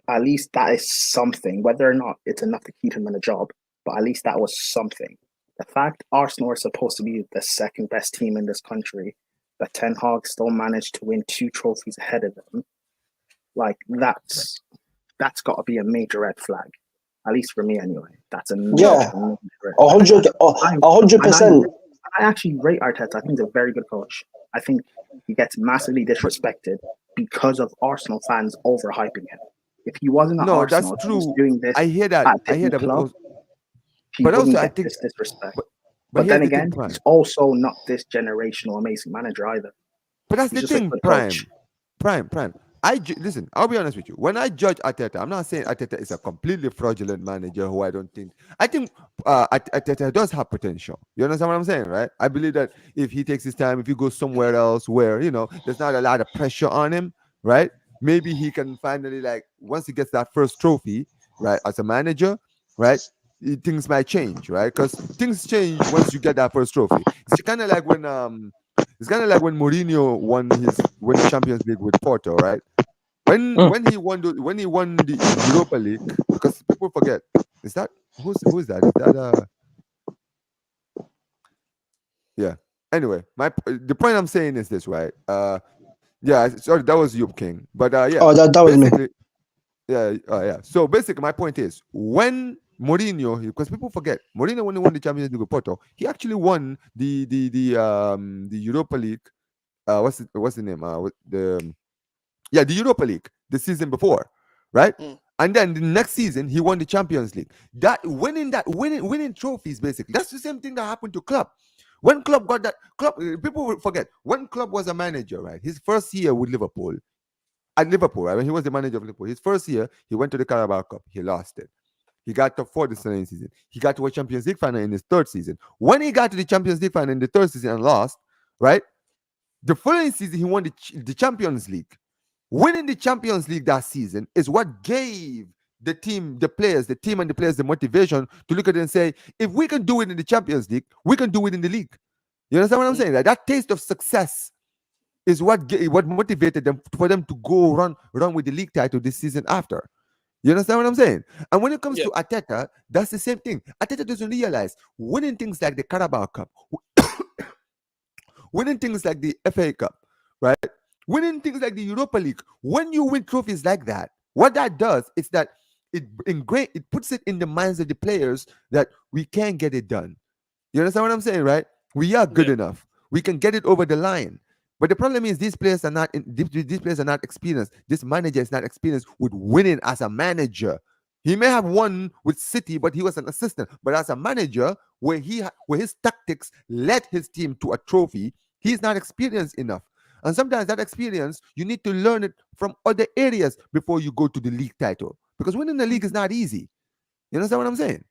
At least that is something, whether or not it's enough to keep him in a job, but at least that was something. The fact Arsenal are supposed to be the second best team in this country, that Ten Hag still managed to win 2 trophies ahead of them, like that's got to be a major red flag. At least for me, anyway. That's a major red flag. 100%. I actually rate Arteta. I think he's a very good coach. I think he gets massively disrespected because of Arsenal fans overhyping him. If he wasn't at Arsenal, that's true. Doing this I hear that. Club, but also I think this disrespect. But then again, he's also not this generational amazing manager either. But that's the thing, Prime. Listen, I'll be honest with you. When I judge Arteta, I'm not saying Arteta is a completely fraudulent manager who I think Arteta does have potential. You understand what I'm saying, right? I believe that if he takes his time, if he goes somewhere else where, there's not a lot of pressure on him, right? Maybe he can finally, like, once he gets that first trophy, right, as a manager, right, things might change, right? Because things change once you get that first trophy. It's kind of like when Mourinho won the Champions League with Porto, right? When he won the Europa League, because people forget, is that who's that? Is that yeah. Anyway, the point I'm saying is this, right? Yeah, sorry, that was Yup King, but yeah. Oh, that was me. Yeah. So basically, my point is when Mourinho, because people forget, Mourinho when he won the Champions League with Porto, he actually won the Europa League. What's the name? The Europa League the season before, right? And then the next season he won the Champions League. Winning trophies, basically, that's the same thing that happened to Klopp. When Klopp got that, people will forget when Klopp was a manager, right? His first year with Liverpool. At Liverpool, right? When he was the manager of Liverpool, his first year, he went to the Carabao Cup. He lost it. He got top 4 the second season. He got to a Champions League final in his 3rd season. When he got to the Champions League final in the 3rd season and lost, right? The following season, he won the Champions League. Winning the Champions League that season is what gave the team and the players the motivation to look at it and say, if we can do it in the Champions League, we can do it in the league. You understand what I'm saying? That taste of success is what motivated them for them to go run with the league title this season after. You understand what I'm saying? And when it comes to Arteta, that's the same thing. Arteta doesn't realize winning things like the Carabao Cup, winning things like the FA Cup, right? Winning things like the Europa League. When you win trophies like that, what that does is that it puts it in the minds of the players that we can get it done. You understand what I'm saying, right? We are good enough. We can get it over the line. But the problem is these players are not experienced. This manager is not experienced with winning as a manager. He may have won with City, but he was an assistant. But as a manager, where his tactics led his team to a trophy, he's not experienced enough. And sometimes that experience, you need to learn it from other areas before you go to the league title. Because winning the league is not easy. You understand what I'm saying?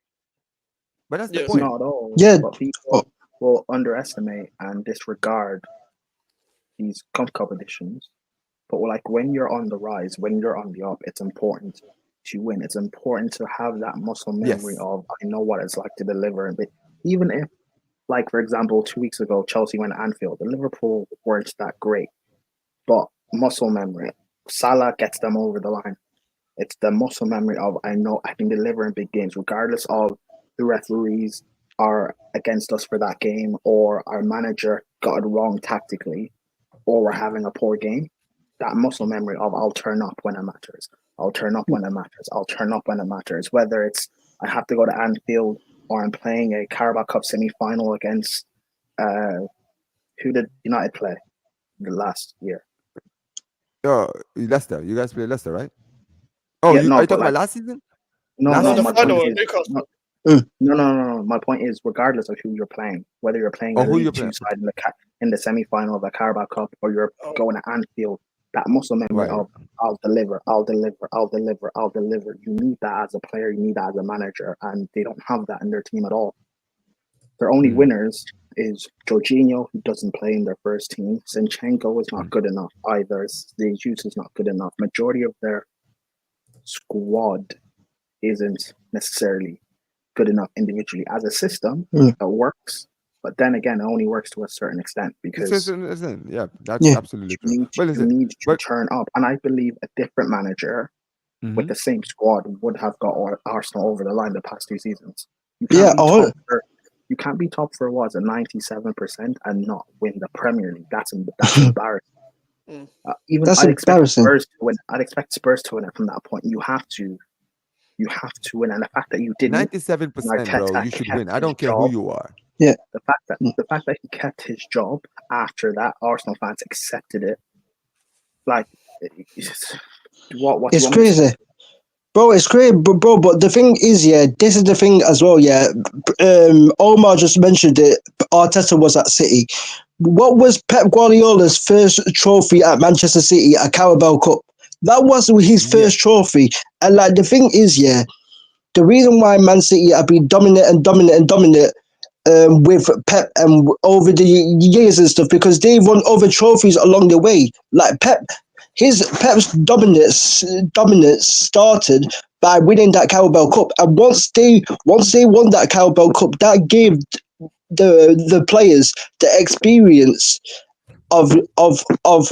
But that's the Yeah. It's point. not at all. Yeah. But Oh, people will underestimate and disregard these competitions. But like when you're on the rise, when you're on the up, it's important to win. It's important to have that muscle memory Yes. of I know what it's like to deliver. But even if, like for example, 2 weeks ago Chelsea went to Anfield, the Liverpool weren't that great, but muscle memory. Salah gets them over the line. It's the muscle memory of I know I can deliver in big games, regardless of the referees are against us for that game, or our manager got it wrong tactically, or we're having a poor game. That muscle memory of I'll turn up when it matters. I'll turn up when it matters. I'll turn up when it matters. Whether it's I have to go to Anfield or I'm playing a Carabao Cup semi final against uh, who did United play the last year? Oh, Leicester. You guys play Leicester, right? Oh, Yeah, you are no, you but talking about like last season? no, Last No, no. the season My or point final this at season? is Newcastle. mm, no. My point is, regardless of who you're playing, whether you're playing Or a who League you Two playing? side in the semi final of the Carabao Cup, or you're Oh, going to Anfield, that muscle memory Right. of I'll deliver, I'll deliver, I'll deliver, I'll deliver. You need that as a player. You need that as a manager, and they don't have that in their team at all. Their only Mm, winners is Jorginho, who doesn't play in their first team. Zinchenko is not mm. good enough either. Jesus is not good enough. Majority of their squad isn't necessarily good enough individually. As a system, mm, it works, but then again, it only works to a certain extent because Yeah, that's yeah. absolutely true. you need But you listen, need to but turn up. And I believe a different manager with mhm. the same squad would have got Arsenal over the line the past 2 seasons. You can't Yeah. be Oh, top for you can't be top for what, a 97% and not win the Premier League. That's embarrassing. mm. Even that's I'd expect embarrassing. Spurs to win. I'd expect Spurs to win it from that point. You have to win, and the fact that you didn't, and 97%, bro. Arteta You should win. kept I his don't care who job. you are. Yeah. Mm. The fact that he kept his job after that, Arsenal fans accepted it. Like, what do you It's want me to say? crazy. Bro, it's great, bro. But the thing is, yeah, this is the thing as well. Yeah, Omar just mentioned it. Arteta was at City. What was Pep Guardiola's first trophy at Manchester City? A Carabao Cup. That was his Yes. first trophy. And like the thing is, yeah, the reason why Man City have been dominant and dominant and dominant with Pep and over the years and stuff because they've won other trophies along the way. Like Pep's dominance started by winning that Carabao Cup, and once they won that Carabao Cup, that gave the players the experience of of of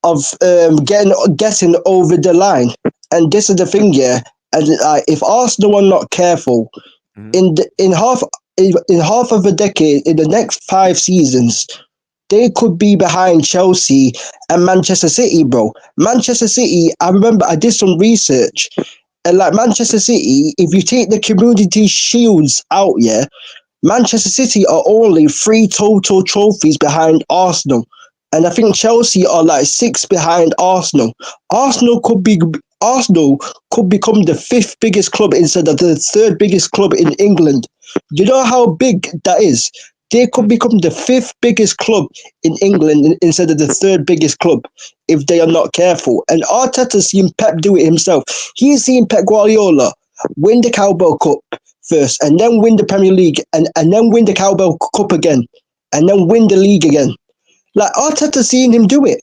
of getting over the line. And this is the thing, yeah. And if Arsenal are not careful, Mhm. in the, in half of a decade, in the next 5 seasons, they could be behind Chelsea and Manchester City, bro. Manchester City, I remember I did some research, and like Manchester City, if you take the community shields out, yeah, Manchester City are only 3 total trophies behind Arsenal. And I think Chelsea are like 6 behind Arsenal. Arsenal could be Arsenal could become the 5th biggest club instead of the 3rd biggest club in England. You know how big that is? They could Mm. become the 5th biggest club in England instead of the 3rd biggest club if they are not careful. And Arteta's seen Pep do it himself. He's seen Pep Guardiola win the Carabao Cup first, and then win the Premier League, and then win the Carabao Cup again, and then win the league again. Like Arteta's seen him do it,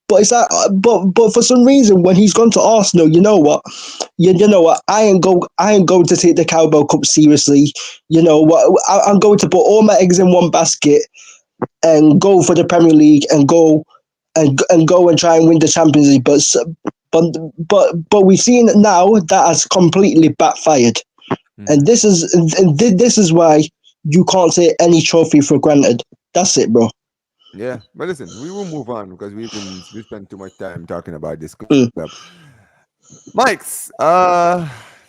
but it's like, but for some reason, when he's gone to Arsenal, you know what? You know what? I ain't going to take the Carabao Cup seriously. You know what? I'm going to put all my eggs in one basket and go for the Premier League and go and go and try and win the Champions League. But we've seen it now that has completely backfired. And Mhm. this is why you can't take any trophy for granted. That's it, bro. Yeah, but listen, we will move on because we spent too much time talking about this club. Mm. Mikes,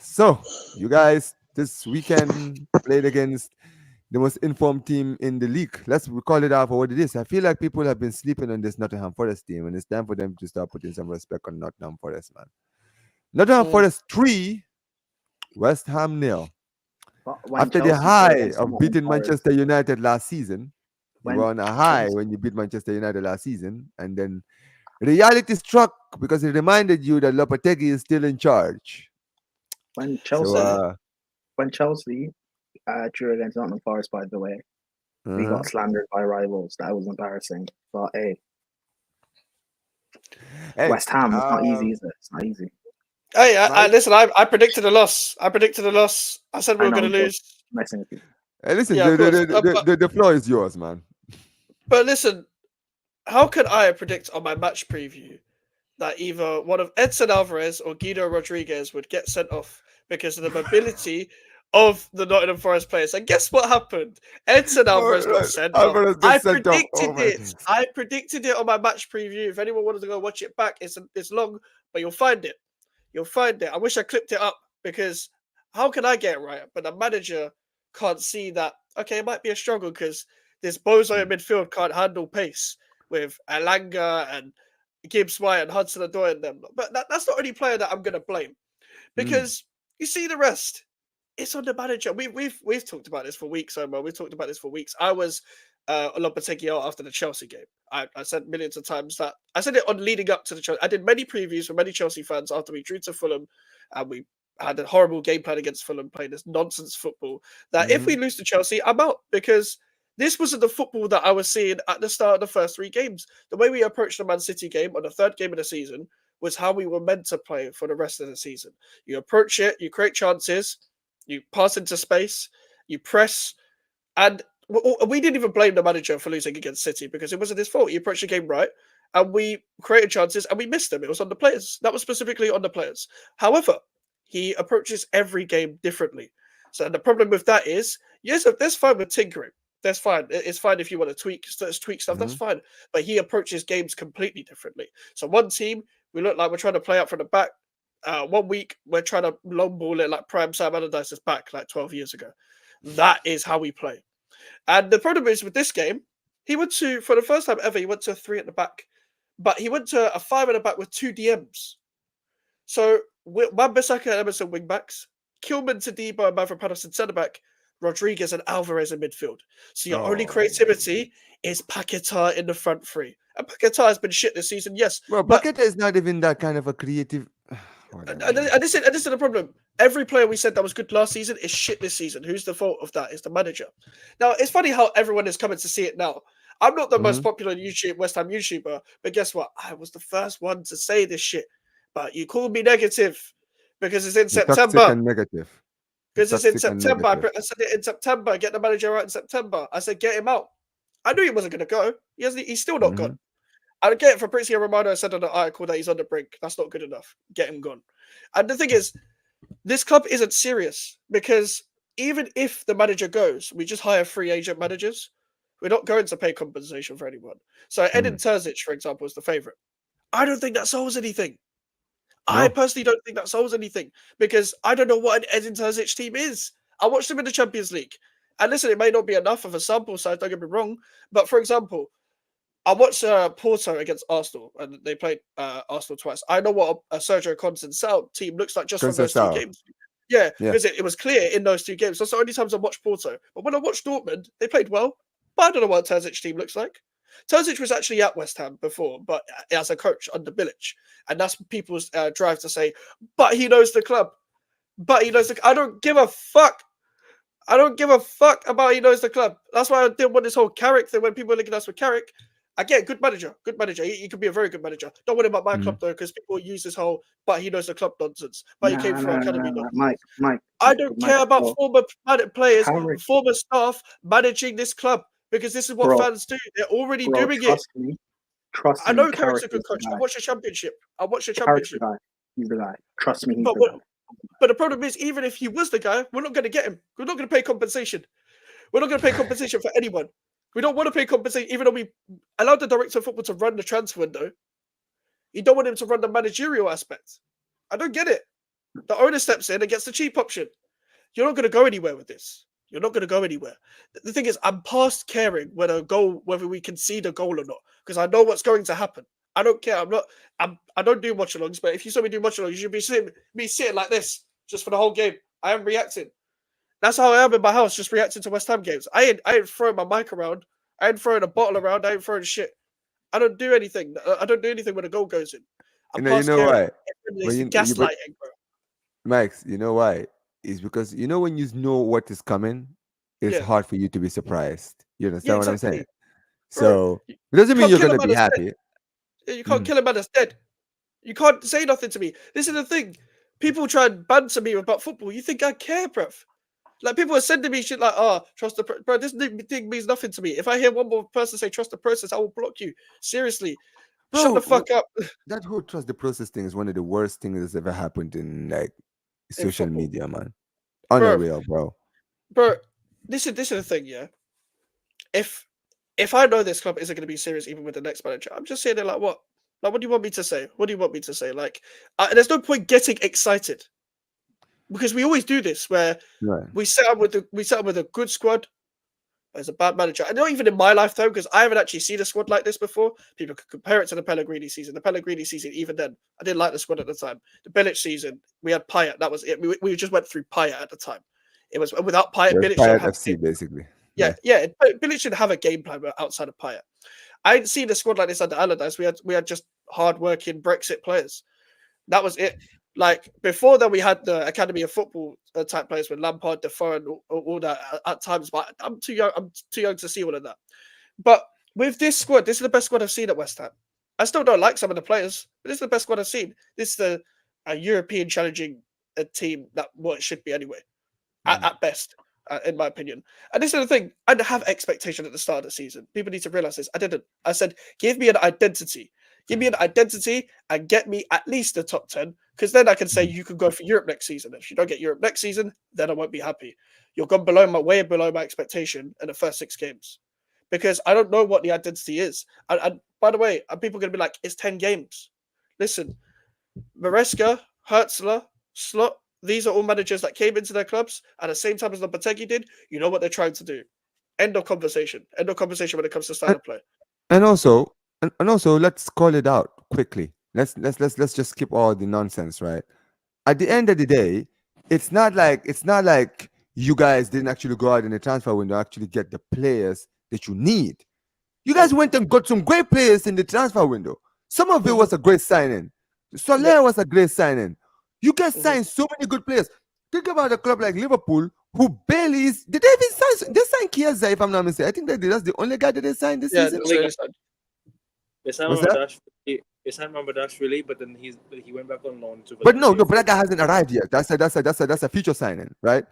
so you guys this weekend played against the most informed team in the league. Let's call it out for what it is. I feel like people have been sleeping on this Nottingham Forest team, and it's time for them to start putting some respect on Nottingham Forest, man. Nottingham Mm. Forest 3, West Ham nil. But when After the Chelsea play high against of Nottingham beating Forest, Manchester United last season, You were when on a high when you beat Manchester United last season, and then reality struck because it reminded you that Lopetegui is still in charge. when So, Chelsea when Chelsea drew against Nottingham Forest, by the way, we uh-huh. got slandered by rivals. That was embarrassing. But hey, Hey, West Ham, it's not easy, is it? It's not easy. Hey, my, listen. I predicted a loss. I predicted a loss. I said we I were going know, to but lose. messing with you. hey, listen, Yeah, of course. the floor is yours, man. But listen, how can I predict on my match preview that either one of Edson Alvarez or Guido Rodriguez would get sent off because of the mobility of the Nottingham Forest players? And guess what happened? Edson Alvarez got sent off. Alvarez got I sent off. Oh predicted my it. days. I predicted it on my match preview. If anyone wanted to go watch it back, it's long, but you'll find it. You'll find it. I wish I clipped it up because how can I get it right? But the manager can't see that. Okay, it might be a struggle because this bozo in midfield can't handle pace with Alanga and Gibbs White and Hudson Odoi and them. But that's the only player that I'm going to blame Mm. because you see the rest. It's on the manager. We've talked about this for weeks, Omar. We've talked about this for weeks. I was Lopetegui out after the Chelsea game. I said millions of times that I said it on leading up to the Chelsea. I did many previews for many Chelsea fans after we drew to Fulham and we had a horrible game plan against Fulham, playing this nonsense football. That if we lose to Chelsea, I'm out because this wasn't the football that I was seeing at the start of the first three games. The way we approached the Man City game on the third game of the season was how we were meant to play for the rest of the season. You approach it, you create chances, you pass into space, you press, and we didn't even blame the manager for losing against City because it wasn't his fault. He approached the game right, and we created chances and we missed them. It was on the players. That was specifically on the players. However, he approaches every game differently. So the problem with that is, yes, that's fine with tinkering. That's fine. It's fine if you want to tweak stuff. That's fine. But he approaches games completely differently. So one team, we look like we're trying to play out from the back. 1 week, we're trying to long ball it like Prime Sam Allardyce's back like 12 years ago. That is how we play. And the problem is with this game, he went to, for the first time ever, he went to a 3 at the back. But he went to a 5 at the back with 2 DMs. So Wan-Bissaka and Emerson wing backs, Kilman, Tadibo, and Mavro Patterson centre back, Rodriguez and Alvarez in midfield. So your only creativity is Paquetá in the front three. And Paquetá has been shit this season, yes. Well, but Paqueta is not even that kind of a creative. and this is the problem. Every player we said that was good last season is shit this season. Who's the fault of that? It's the manager. Now, it's funny how everyone is coming to see it now. I'm not the most popular West Ham YouTuber, but guess what? I was the first one to say this shit. But you called me negative because it's in You're September. toxic and negative. Because it's in September. I said it in September. Get the manager out in September. I said, get him out. I knew he wasn't going to go. He's still not gone. I get it. Fabrizio Romano said on the article that he's on the brink. That's not good enough. Get him gone. And the thing is, this club isn't serious because even if the manager goes, we just hire free agent managers. We're not going to pay compensation for anyone. So Edin Terzic, for example, is the favourite. I don't think that solves anything. I personally don't think that solves anything because I don't know what an Edin Terzic team is. I watched him in the Champions League. And listen, it may not be enough of a sample size, don't get me wrong. But for example, I watched Porto against Arsenal, and they played Arsenal twice. I know what a Sergio Conceição team looks like just from those two games. Yeah, because it was clear in those two games. That's the only times I watched Porto. But when I watched Dortmund, they played well. But I don't know what a Terzic team looks like. Terzic was actually at West Ham before, but as a coach under Bilic. And that's people's drive to say, but he knows the club. But he knows the... I don't give a fuck. I don't give a fuck about he knows the club. That's why I didn't want this whole Carrick thing when people are looking at us with Carrick. Again, good manager. Good manager. He could be a very good manager. Don't want him at my club, though, because people use this whole, but he knows the club nonsense. But he came through academy nonsense. Mike. I don't care about former players, Carrick. former staff managing this club, because this is what fans do. They're already doing it. Trust me. I know Carrick's a good coach. I watched the championship. Carrick's the guy. He's the guy. Trust me, he's but the guy. But the problem is, even if he was the guy, we're not going to get him. We're not going to pay compensation. We're not going to pay compensation for anyone. We don't want to pay compensation, even though we allowed the director of football to run the transfer window. You don't want him to run the managerial aspect. I don't get it. The owner steps in and gets the cheap option. You're not going to go anywhere with this. You're not going to go anywhere. The thing is, I'm past caring whether we concede a goal or not, because I know what's going to happen. I don't care. I don't do watch-alongs, but if you saw me do watch-alongs, you should be sitting like this just for the whole game. I am reacting. That's how I am in my house, just reacting to West Ham games. I ain't throwing my mic around. I ain't throwing a bottle around. I ain't throwing shit. I don't do anything. I don't do anything when the goal goes in. I You pass know care. why? But It's but gaslighting, bro. Max, you know why? It's because when you know what is coming, it's Yeah, hard for you to be surprised. You yeah, understand what I'm saying? exactly, bro. So You, it doesn't you mean can't you're kill a gonna man be that's dead. happy. You can't Mhm. kill a man that's dead. You can't say nothing to me. This is the thing. People try and banter me about football. You think I care, bruv? Like people are sending me shit like, "Oh, trust the bro." This thing means nothing to me. If I hear one more person say "trust the process," I will block you. Seriously, shut the Bro, fuck up. that whole trust the process thing is one of the worst things that's ever happened in like In social football, media, man. bro. Unreal, bro. Bro, this is the thing, yeah. If if I know this club isn't going to be serious even with the next manager, I'm just saying there like what? Like what do you want me to say? What do you want me to say? Like there's no point getting excited because we always do this where Right. we set up with a good squad. As a bad manager, and not even in my lifetime because I haven't actually seen a squad like this before. People could compare it to the Pellegrini season. The Pellegrini season, even then, I didn't like the squad at the time. The Bilic season, we had Payet. That was it. We just went through Payet at the time. It was without Payet, They're Bilic should Pirate have. FC basically. Yeah, Yeah. yeah. Bilic should have a game plan outside of Payet. I didn't see the squad like this under Allardyce. We had just hard-working Brexit players. That was it. Like before that, we had the Academy of Football type players with Lampard, Defoe, and all that at times. But I'm too young. I'm too young to see all of that. But with this squad, this is the best squad I've seen at West Ham. I still don't like some of the players, but this is the best squad I've seen. This is a European challenging team that what it should be anyway, Mhm. at best, in my opinion. And this is the thing. I didn't have expectation at the start of the season. People need to realize this. I didn't. I said, give me an identity. Give me an identity and get me at least a top 10, because then I can say Mhm. you can go for Europe next season. If you don't get Europe next season, then I won't be happy. You're gone below way below my expectation in the first 6 games. Because I don't know what the identity is. And by the way, are people going to be like, it's 10 games? Listen, Maresca, Hertzler, Slot, these are all managers that came into their clubs at the same time as Lopetegui did. You know what they're trying to do. End of conversation. End of conversation when it comes to style And, of play. and also and also let's call it out quickly. Let's just skip all the nonsense, right? At the Mm, end of the day, it's not like you guys didn't actually go out in the transfer window actually get the players that you need. You guys mm, went and got some great players in the transfer window. Some of it mhm. was a great signing. Yep. Soler was a great signing. You guys Mhm. signed so many good players. Think about a club like Liverpool, who barely is. Did they even sign? They signed Chiesa, if I'm not mistaken. I think that's the only guy that they signed this Yeah, season. that's Only the guy only side. they signed Was that? Mamadash really, but then he went back on loan to But no, Valencia no, but for that guy hasn't arrived yet. That's a future signing, right?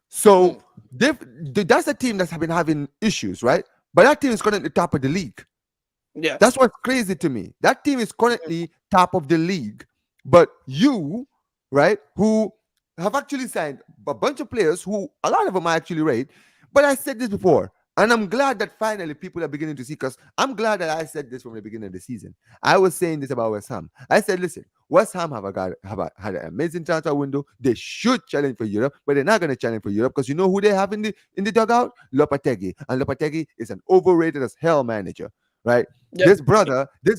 So Mm, that's a team that's been having issues, right? But that team is currently top of the league. yeah. That's what's crazy to me. That team is Mhm. currently top of the league. But you, right, who have actually signed a bunch of players who a lot of them I actually rate. But I said this before, and I'm glad that finally people are beginning to see, because I'm glad that I said this from the beginning of the season. I was saying this about West Ham. I said, listen, West Ham had an amazing transfer window. They should challenge for Europe, but they're not going to challenge for Europe because you know who they have in the dugout? Lopetegui. And Lopetegui is an overrated as hell manager, right? Yep. This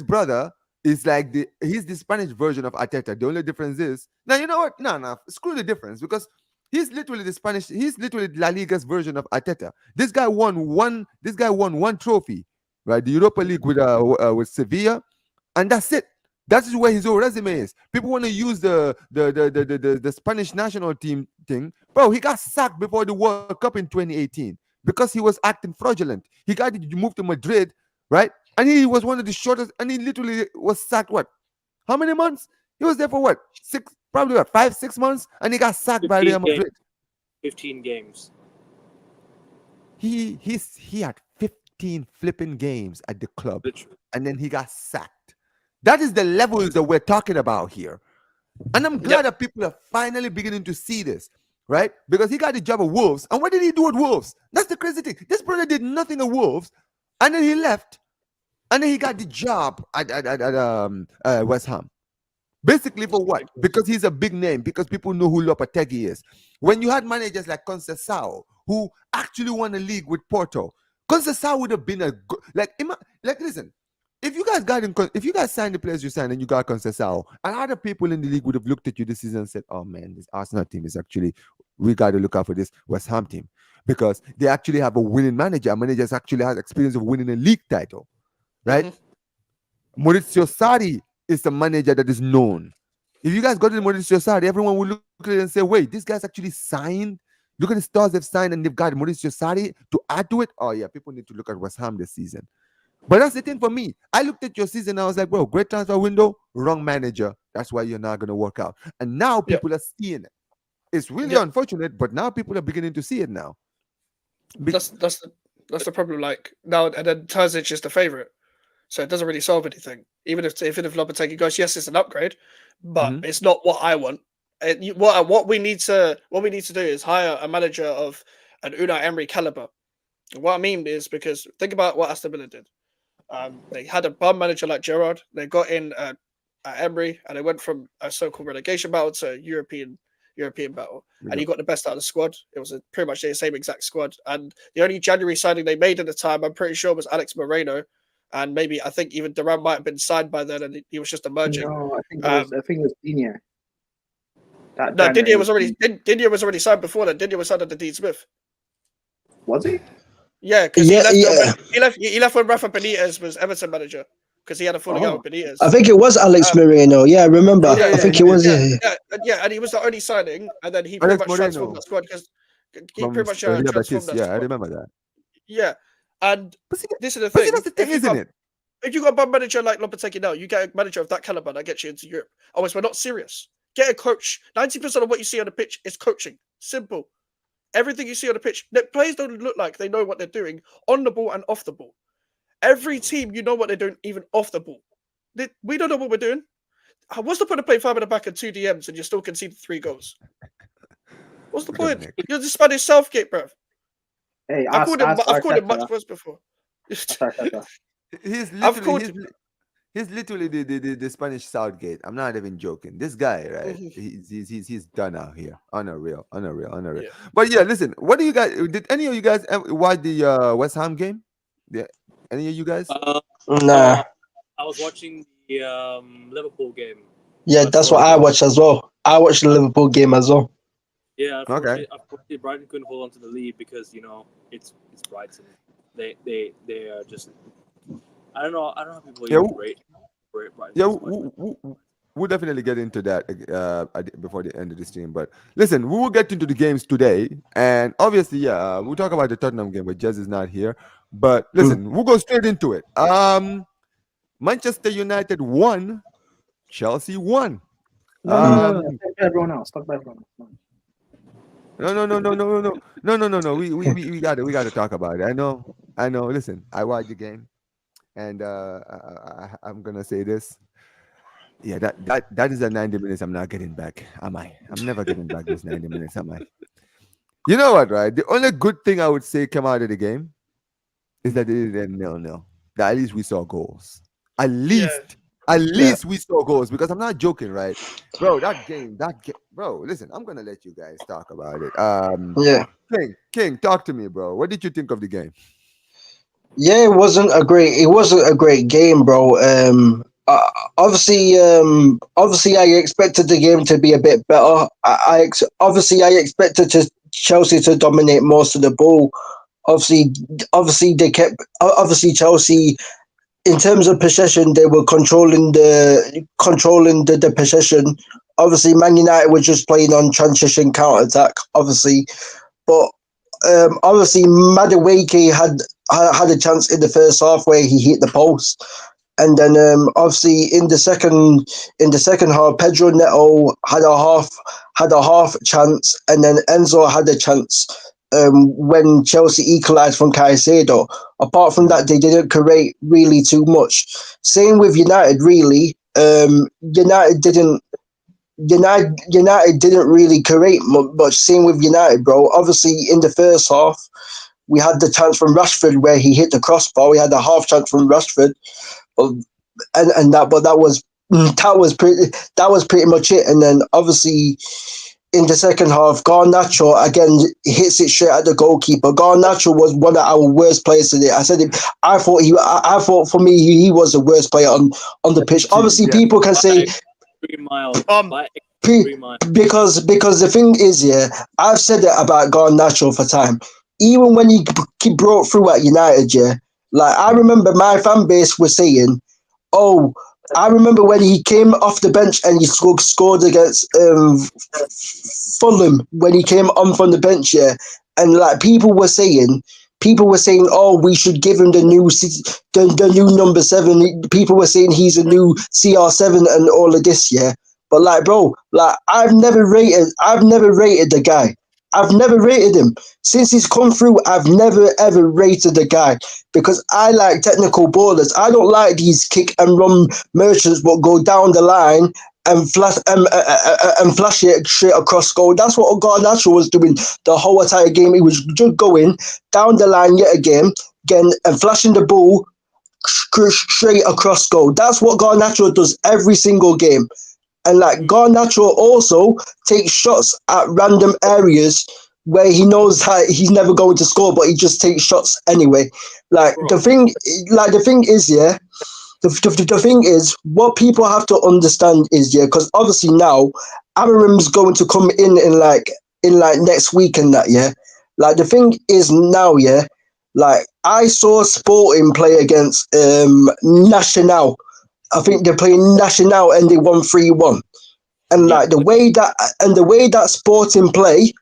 brother is like he's the Spanish version of Arteta. The only difference is now you know what? No, screw the difference because he's literally La Liga's version of Arteta. This guy won one trophy, right? The Europa League with Sevilla, and that's it. That is where his whole resume is. People want to use the Spanish national team thing. Bro, he got sacked before the World Cup in 2018 because he was acting fraudulent. He got moved to Madrid, right? And he was one of the shortest, and he literally was sacked. What? How many months? He was there for what? Probably what? 5, 6 months, and he got sacked by 15 Real games. Madrid. 15 games. He had 15 flipping games at the club, Literally. and then he got sacked. That is the levels that we're talking about here. And I'm glad Yep. that people are finally beginning to see this, right? Because he got the job at Wolves. And what did he do at Wolves? That's the crazy thing. This brother did nothing at Wolves, and then he left, and then he got the job at West Ham. Basically, It's for what? ridiculous. Because he's a big name, because people know who Lopetegui is. When you had managers like Conceição, who actually won a league with Porto, Conceição would have been a good, listen, if you guys signed the players you signed and you got Conceição, a lot of people in the league would have looked at you this season and said, "Oh man, this Arsenal team is actually we got to look out for this West Ham team." because they actually have a winning manager. A manager that actually has experience of winning a league title, right? Mhm. Maurizio Sarri is the manager that is known. If you guys go to Maurizio Sarri, everyone will look at it and say, wait, these guys actually signed. Look at the stars they've signed and they've got Maurizio Sarri to add to it. Oh, yeah, people need to look at West Ham this season. But that's the thing for me. I looked at your season and I was like, bro, great transfer window, wrong manager. That's why you're not going to work out. And now Yeah. people are seeing it. It's really Yeah. unfortunate, but now people are beginning to see it now. That's the problem. Like now, and then Terzic is the favorite, so it doesn't really solve anything. Even if Lopetegui goes, yes, it's an upgrade, but Mhm. it's not what I want. What we need to do is hire a manager of an Unai Emery caliber. And what I mean is because think about what Aston Villa did. They had a bum manager like Gerrard. They got in Emery, and they went from a so-called relegation battle to a European battle. And he got the best out of the squad. It was pretty much the same exact squad. And the only January signing they made at the time, I'm pretty sure, was Alex Moreno. And maybe I think even Duran might have been signed by then, and he was just emerging. No, I think it was Digne. That No, January Didier was already signed before that. Didier was signed under Dean Smith. was he? Yeah, because Yeah, he left when Rafa Benitez was Everton manager because he had a falling out with Benitez. I think it was Alex Moreno. Yeah, I remember. I think it was. And he was the only signing, and then he pretty Alex much transformed Moreno that squad because he from pretty much Real transformed Betis. that Yeah, I squad. remember that. Yeah, and But see, this is the but see, thing. that's the thing, isn't it? If you got a bum manager like Lopetegui now, you get a manager of that caliber that gets you into Europe. Otherwise, we're not serious. Get a coach. 90% of what you see on the pitch is coaching. Simple. Everything you see on the pitch, the players don't look like they know what they're doing on the ball and off the ball. Every team, you know what they're doing, even off the ball. We don't know what we're doing. What's the point of playing 5 at the back and 2 DMs and you still concede 3 goals? What's the point? Dominic. You're the Spanish Southgate, bruv. Hey, I've called him Arteta. much worse before. Arteta. He's I've literally called he's literally the Spanish Southgate. I'm not even joking. This guy, right? Mhm. He's done out here. Unreal. Yeah. But yeah, listen. What do you guys? Did any of you guys watch the West Ham game? Yeah, any of you guys? Nah. I was watching the Liverpool game. Yeah, that's what I watched as well. I watched the Liverpool game as well. Yeah, Okay. unfortunately, Brighton couldn't hold on to the lead because it's Brighton. They are just. I don't know how people Yeah, even rate Brighton. Yeah, so much. we'll definitely get into that before the end of the stream. But listen, we will get into the games today, and obviously, yeah, we'll talk about the Tottenham game, but Jez is not here. But listen, we'll go straight into it. Manchester United won, Chelsea won. No. Talk about everyone else. No. We got to talk about it. I know. Listen, I watched the game, and I'm gonna say this. Yeah, that is a 90 minutes I'm not getting back. Am I? I'm never getting back those 90 minutes, am I? You know what, right? The only good thing I would say come out of the game is that it is a 0-0. That at least we saw goals. At least we saw goals, because I'm not joking, right? Bro, that game, bro, listen, I'm gonna let you guys talk about it. Yeah. King, talk to me, bro. What did you think of the game? Yeah, it wasn't a great game, bro. Obviously, I expected the game to be a bit better. I expected Chelsea to dominate most of the ball. Obviously Chelsea, in terms of possession, they were controlling the possession. Obviously, Man United were just playing on transition counter attack. Obviously, but obviously Madueke had a chance in the first half where he hit the post, and then obviously in the second half, Pedro Neto had a half chance, and then Enzo had a chance when Chelsea equalised from Caicedo. Apart from that, they didn't create really too much. Same with United, really. United didn't really create much. Same with United, bro. Obviously, in the first half, we had the chance from Rashford where he hit the crossbar. We had a half chance from Rashford, but that was pretty much it. And then obviously in the second half, Garnacho again hits it straight at the goalkeeper. Garnacho was one of our worst players today. I said it. I thought for me he was the worst player on the pitch. Obviously, people can say 3 miles. because the thing is, yeah, I've said it about Garnacho for time. even when he broke through at United, yeah, like I remember my fan base was saying, "Oh, I remember when he came off the bench and he scored against Fulham when he came on from the bench, yeah, and like people were saying, oh, we should give him the new number 7. People were saying he's a new CR7 and all of this, yeah. But like, bro, like I've never rated the guy. I've never rated him since he's come through. I've never ever rated the guy because I like technical ballers. I don't like these kick and run merchants, but go down the line and flash it straight across goal. That's what Garnacho was doing the whole entire game. He was just going down the line yet again, and flashing the ball straight across goal. That's what Garnacho does every single game. And like Garnacho also takes shots at random areas where he knows that he's never going to score, but he just takes shots anyway. Like the thing is, yeah. The thing is, what people have to understand is, yeah, because obviously now Amarim's going to come in like next week and that, yeah. Like the thing is now, yeah, like I saw Sporting play against Nacional. I think they're playing Nacional and they won 3-1. And like the way that Sporting play,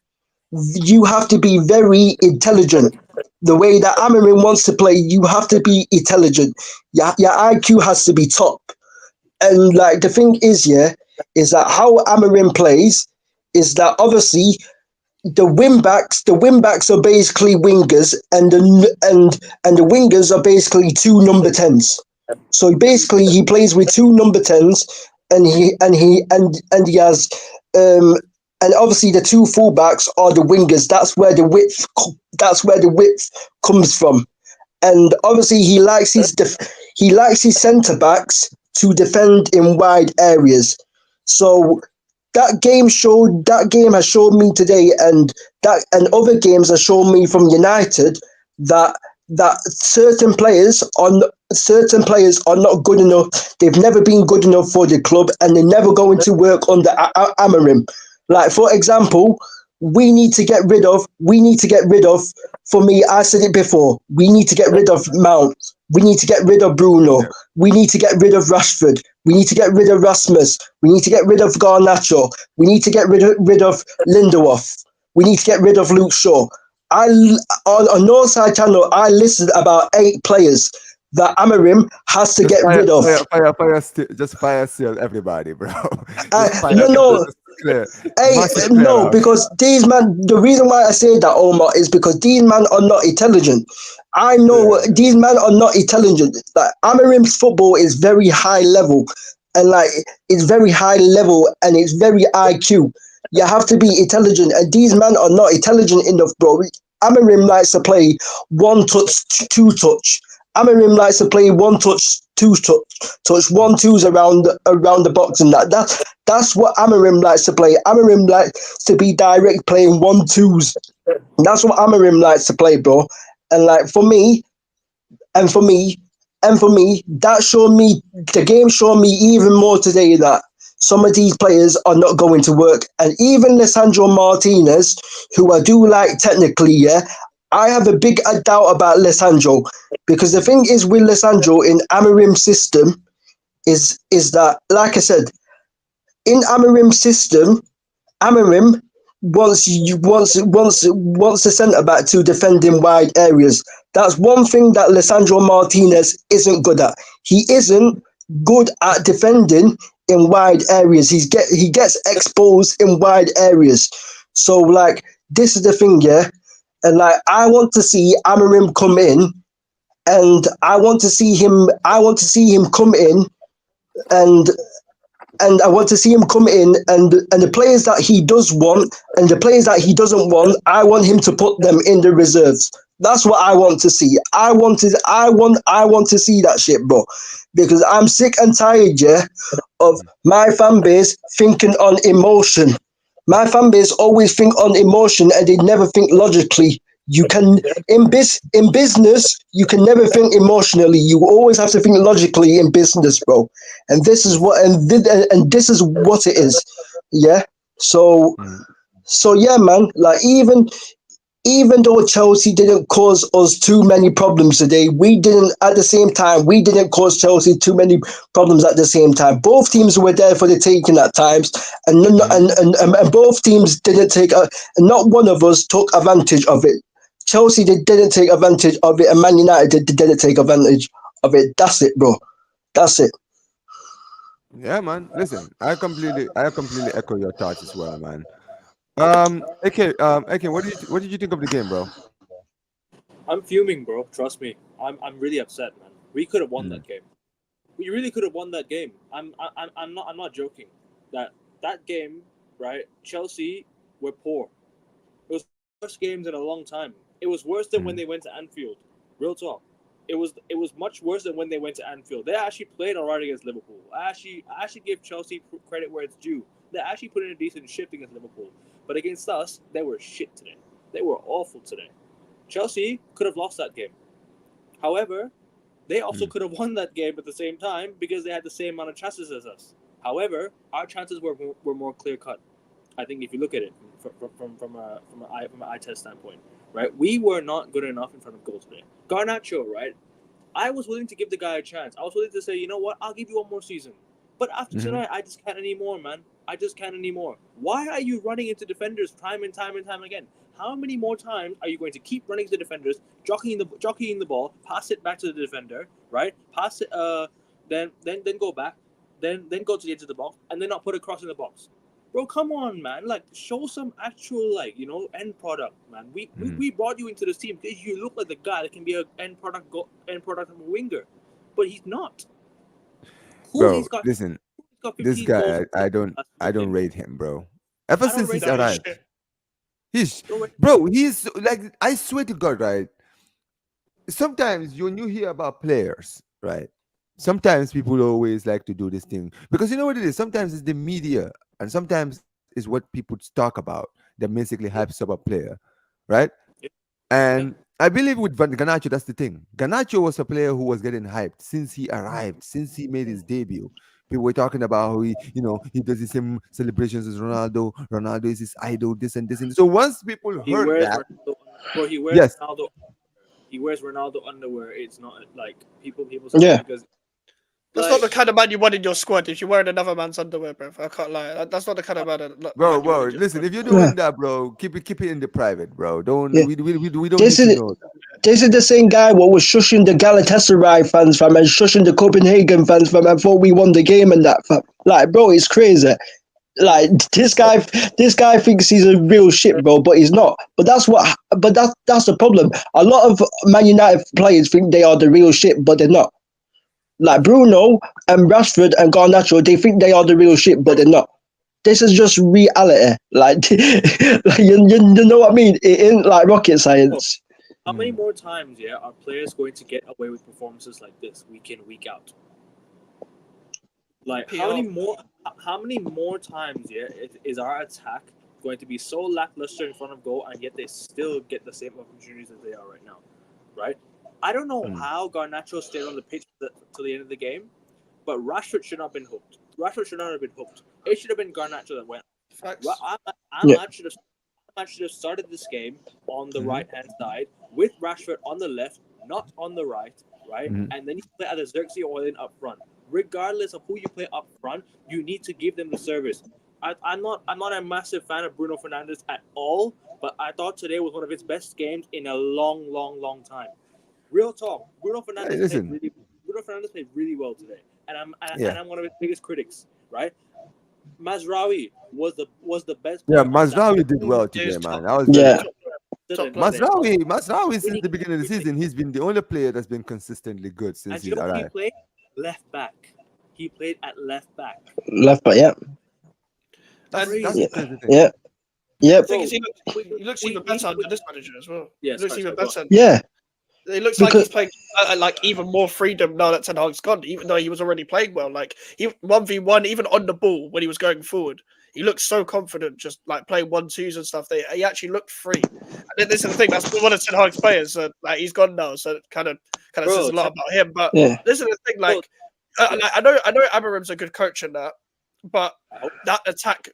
you have to be very intelligent. The way that Amarin wants to play, you have to be intelligent. Your IQ has to be top. And like the thing is, yeah, is that how Amarin plays is that obviously the wing backs are basically wingers, and the wingers are basically 2 number 10s. So basically, he plays with 2 number 10s, and he has and obviously the 2 fullbacks are the wingers. That's where the width comes from. And obviously, he likes his centre backs to defend in wide areas. So that game has shown me today, and other games have shown me from United that certain players are not good enough. They've never been good enough for the club, and they're never going to work under Amarim. Like for example, we need to get rid of. For me, I said it before. We need to get rid of Mount. We need to get rid of Bruno. We need to get rid of Rashford. We need to get rid of Rasmus. We need to get rid of Garnacho. We need to get rid of Lindelof. We need to get rid of Luke Shaw. On Northside Channel, I listed about 8 players that Amarim has to get rid of. Fire seal everybody, bro. No. Because these man. The reason why I say that, Omar, is because these men are not intelligent. I know these men are not intelligent. Like Amarim's football is very high level, and like it's very high level, and it's very IQ. You have to be intelligent, and these men are not intelligent enough, bro. Amarim likes to play 1 touch, 2 touch. Amarim likes to play 1 touch, 2 touch, 1-2s around the box, and that's what Amarim likes to play. Amarim likes to be direct, playing 1-2s. That's what Amarim likes to play, bro. And like for me, that showed me the game showed me even more today that some of these players are not going to work. And even Lisandro Martinez, who I do like technically, yeah, I have a big doubt about Lisandro, because the thing is with Lisandro in Amarim's system is that, like I said, in Amarim's system, Amarim wants the centre back to defend in wide areas. That's one thing that Lisandro Martinez isn't good at. He isn't good at defending in wide areas. He gets exposed in wide areas. So like this is the thing, yeah. And like I want to see Amarim come in, and I want to see him come in, and I want to see him come in, and the players that he does want and the players that he doesn't want, I want him to put them in the reserves. That's what I want to see. I want to see that shit, bro. Because I'm sick and tired, yeah, of my fan base thinking on emotion. My fan base always think on emotion, and they never think logically. You can in business, you can never think emotionally. You always have to think logically in business, bro. And this is what this is what it is. Yeah. So yeah, man. Like even even though Chelsea didn't cause us too many problems today, we didn't at the same time. We didn't cause Chelsea too many problems at the same time. Both teams were there for the taking at times, and Mhm. and both teams didn't take. Not one of us took advantage of it. Chelsea didn't take advantage of it, and Man United didn't take advantage of it. That's it, bro. That's it. Yeah, man. Listen, I completely echo your thoughts as well, man. Okay, okay. What did you think of the game, bro? I'm fuming, bro. Trust me. I'm really upset, man. We could have won Mm, that game. We really could have won that game. I'm not joking. That game, right? Chelsea were poor. It was the worst games in a long time. It was worse than when mm, they went to Anfield. Real talk. It was much worse than when they went to Anfield. They actually played alright against Liverpool. I actually give Chelsea credit where it's due. They actually put in a decent shift against Liverpool. But against us, they were shit today. They were awful today. Chelsea could have lost that game. However, they also mm, could have won that game at the same time because they had the same amount of chances as us. However, our chances were more clear cut. I think if you look at it from an eye test standpoint, right, we were not good enough in front of goal today. Garnacho, right? I was willing to give the guy a chance. I was willing to say, you know what, I'll give you one more season. But after mhm. tonight, I just can't anymore, man. I just can't anymore. Why are you running into defenders time and time and time again? How many more times are you going to keep running to defenders, jockeying the ball, pass it back to the defender, right? Pass it, then go back, then go to the edge of the box, and then not put a cross in the box. Bro, come on, man. Like, show some actual, like, end product, man. We, we, Mhm. we brought you into this team because you look like the guy that can be a end product of a winger, but he's not. Bro, Cooley's got listen, Cooley's got this 15 goals guy, in the last I 4 don't games. rate him, bro. Ever I don't since rate he's No, him he's either. arrived, shit. he's, Don't rate bro, he's like, I swear to God, right? Sometimes when you hear about players, right? Sometimes people always like to do this thing because you know what it is. Sometimes it's the media, and sometimes it's what people talk about that basically him. hypes up a player, right? Yeah, yeah. And I believe with Ganacho, that's the thing. Ganacho was a player who was getting hyped since he arrived, since he made his debut. People were talking about how he does the same celebrations as Ronaldo. Ronaldo is his idol, this and this and this. So once people He heard wears that, Ronaldo. Bro, he wears yes, Ronaldo. He wears Ronaldo underwear. It's not like people say Yeah. because That's not like the kind of man you want in your squad if you're wearing another man's underwear, bro. I can't lie. That's not the kind of bro, man you want bro, in your listen, squad. if you're Yeah. doing that, bro, keep it in the private, bro. Yeah. Don't we don't This need to is know that. this is the same guy what was shushing the Galatasaray fans fam and shushing the Copenhagen fans fam and thought we won the game and that fam. Like, bro, it's crazy. Like this guy thinks he's a real shit, bro, but he's not. But that's the problem. A lot of Man United players think they are the real shit, but they're not. Like Bruno and Rashford and Garnacho, they think they are the real shit, but they're not. This is just reality. Like, like you know what I mean? It ain't like rocket bro, science. how many Mm. more times are players going to get away with performances like this week in week out? Like PR. how many more times is our attack going to be so lackluster in front of goal and yet they still get the same opportunities as they are right now, right? I don't know Mm. how Garnacho stayed on the pitch till the end of the game, but Rashford should not have been hooked. Rashford should not have been hooked. It should have been Garnacho that went. Facts. Yeah. Ahmad should have started this game on the Mhm. right hand side with Rashford on the left, not on the right, right? Mhm. And then you play either Xerxes or Oilin up front. Regardless of who you play up front, you need to give them the service. I'm not a massive fan of Bruno Fernandes at all, but I thought today was one of his best games in a long, long, long time. Real talk, Hey, listen, Bruno Fernandes played really well today, and yeah, I'm one of his biggest critics, right? Mazraoui was the best yeah, player on that. Mazraoui did well He was today, top, man. I was very Yeah. happy. top, top Today, player. today. Mazraoui, When since he, the beginning of the season, he's been the only player that's been consistently good since and you he's know what he arrived. played? Left back. He played at left back. Left back. Yeah. That's And Yeah. the crazy thing. Yeah. the Yep. thing is, Bro, he looks we even we better under we this manager as well. yeah. He looks Sorry, even sorry. Go on. better. Yeah. It looks like Because he's playing like even more freedom now that Ten Hag's gone. Even though he was already playing well, like he 1v1, even on the ball when he was going forward, he looked so confident, just like playing 1-2s and stuff. He actually looked free. And then this is the thing. That's one of Ten Hag's players. So, like he's gone now, so it kind of says Bro, a lot about him. But yeah. this is the thing. bro, Like, yeah. I know Amarim's a good coach in that, but I hope that attack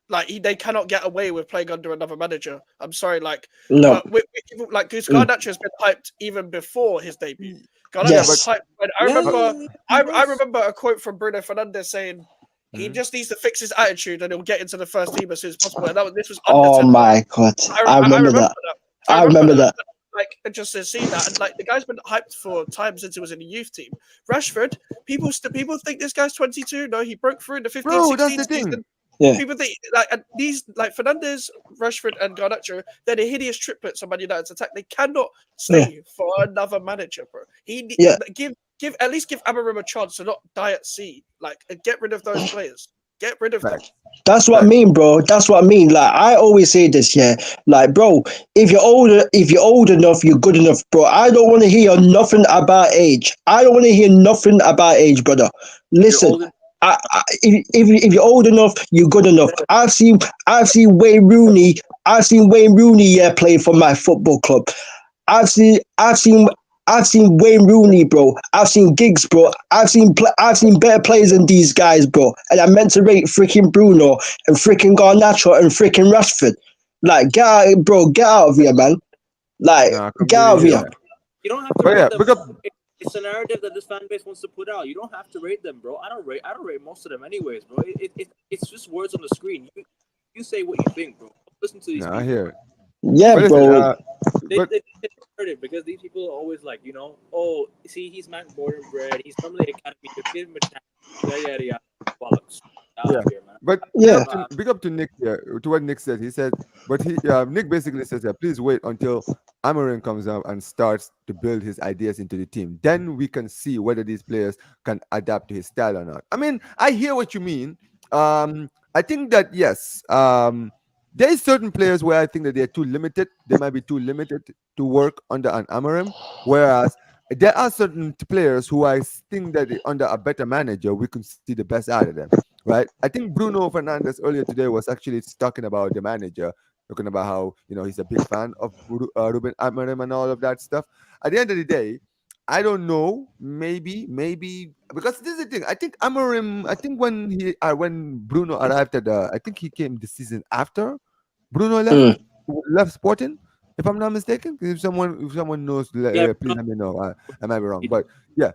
like they cannot get away with playing under another manager. I'm sorry, like, No. but even like Gus Garnacho has been hyped even before his debut. Garnacho Yeah, was but Yes. hyped. And I Yeah, remember, yeah, I remember a quote from Bruno Fernandes saying he Mhm. just needs to fix his attitude and he'll get into the first team as soon as possible. And this was under Oh 10 Hag. my God. I I remember remember that. that. I I remember remember that. that. Like, and just to see that, and like the guy's been hyped for time since he was in the youth team. Rashford, people think this guy's 22. No, he broke through in the 15, bro, that's 16 the thing. season. Yeah. People think like and these like Fernandes, Rashford, and Garnacho, they're the hideous triplets on Man United's attack. They cannot Yeah. stay for another manager, bro. Yeah. Give at least give Amorim a chance to not die at sea. Like, and get rid of those players. Get rid of them. Facts. That's what I Facts. mean, bro. That's what I mean. Like I always say this, yeah. Like, bro, if you're old enough, you're good enough, bro. I don't want to hear nothing about age. I don't want to hear nothing about age, brother. You're Listen, old enough. if you're old enough, you're good enough. I've seen Wayne Rooney, yeah, play for my football club. I've seen I've seen I've seen Wayne Rooney, bro. I've seen Giggs, bro. I've seen better players than these guys, bro. And I meant to rate freaking Bruno and freaking Garnacho and freaking Rashford. Like, get out of here, man. Like, No, I get completely out of hear You here. don't that. you don't have to But rate yeah, them. big up. It's a narrative that this fan base wants to put out. You don't have to rate them, bro. I don't rate most of them anyways, bro. It's just words on the screen. You say what you think, bro. Don't listen to these No, I people, hear man. it. Yeah, But listen, bro. but They heard it because these people are always like, oh, see, he's Mac Gordon bred. He's from the academy. Just give him a chance. Yada yada yada. Bollocks. Get out yeah, of here, man. but Yeah. big up to Nick here to what Nick said. He said, but Nick basically says that please wait until Amarin comes out and starts to build his ideas into the team. Then we can see whether these players can adapt to his style or not. I mean, I hear what you mean. I think that yes, there is certain players where I think that they're too limited. They might be too limited to work under an Amarim, whereas there are certain players who I think that under a better manager we can see the best out of them, right? I think Bruno Fernandez earlier today was actually talking about the manager, talking about how he's a big fan of Ruben Amorim and all of that stuff. At the end of the day, I don't know. Maybe because this is the thing. I think Amorim. I think when Bruno arrived at I think he came the season after Bruno Mm. left Sporting. If I'm not mistaken, if someone knows, Yeah, please let me know. I might be wrong, he but yeah.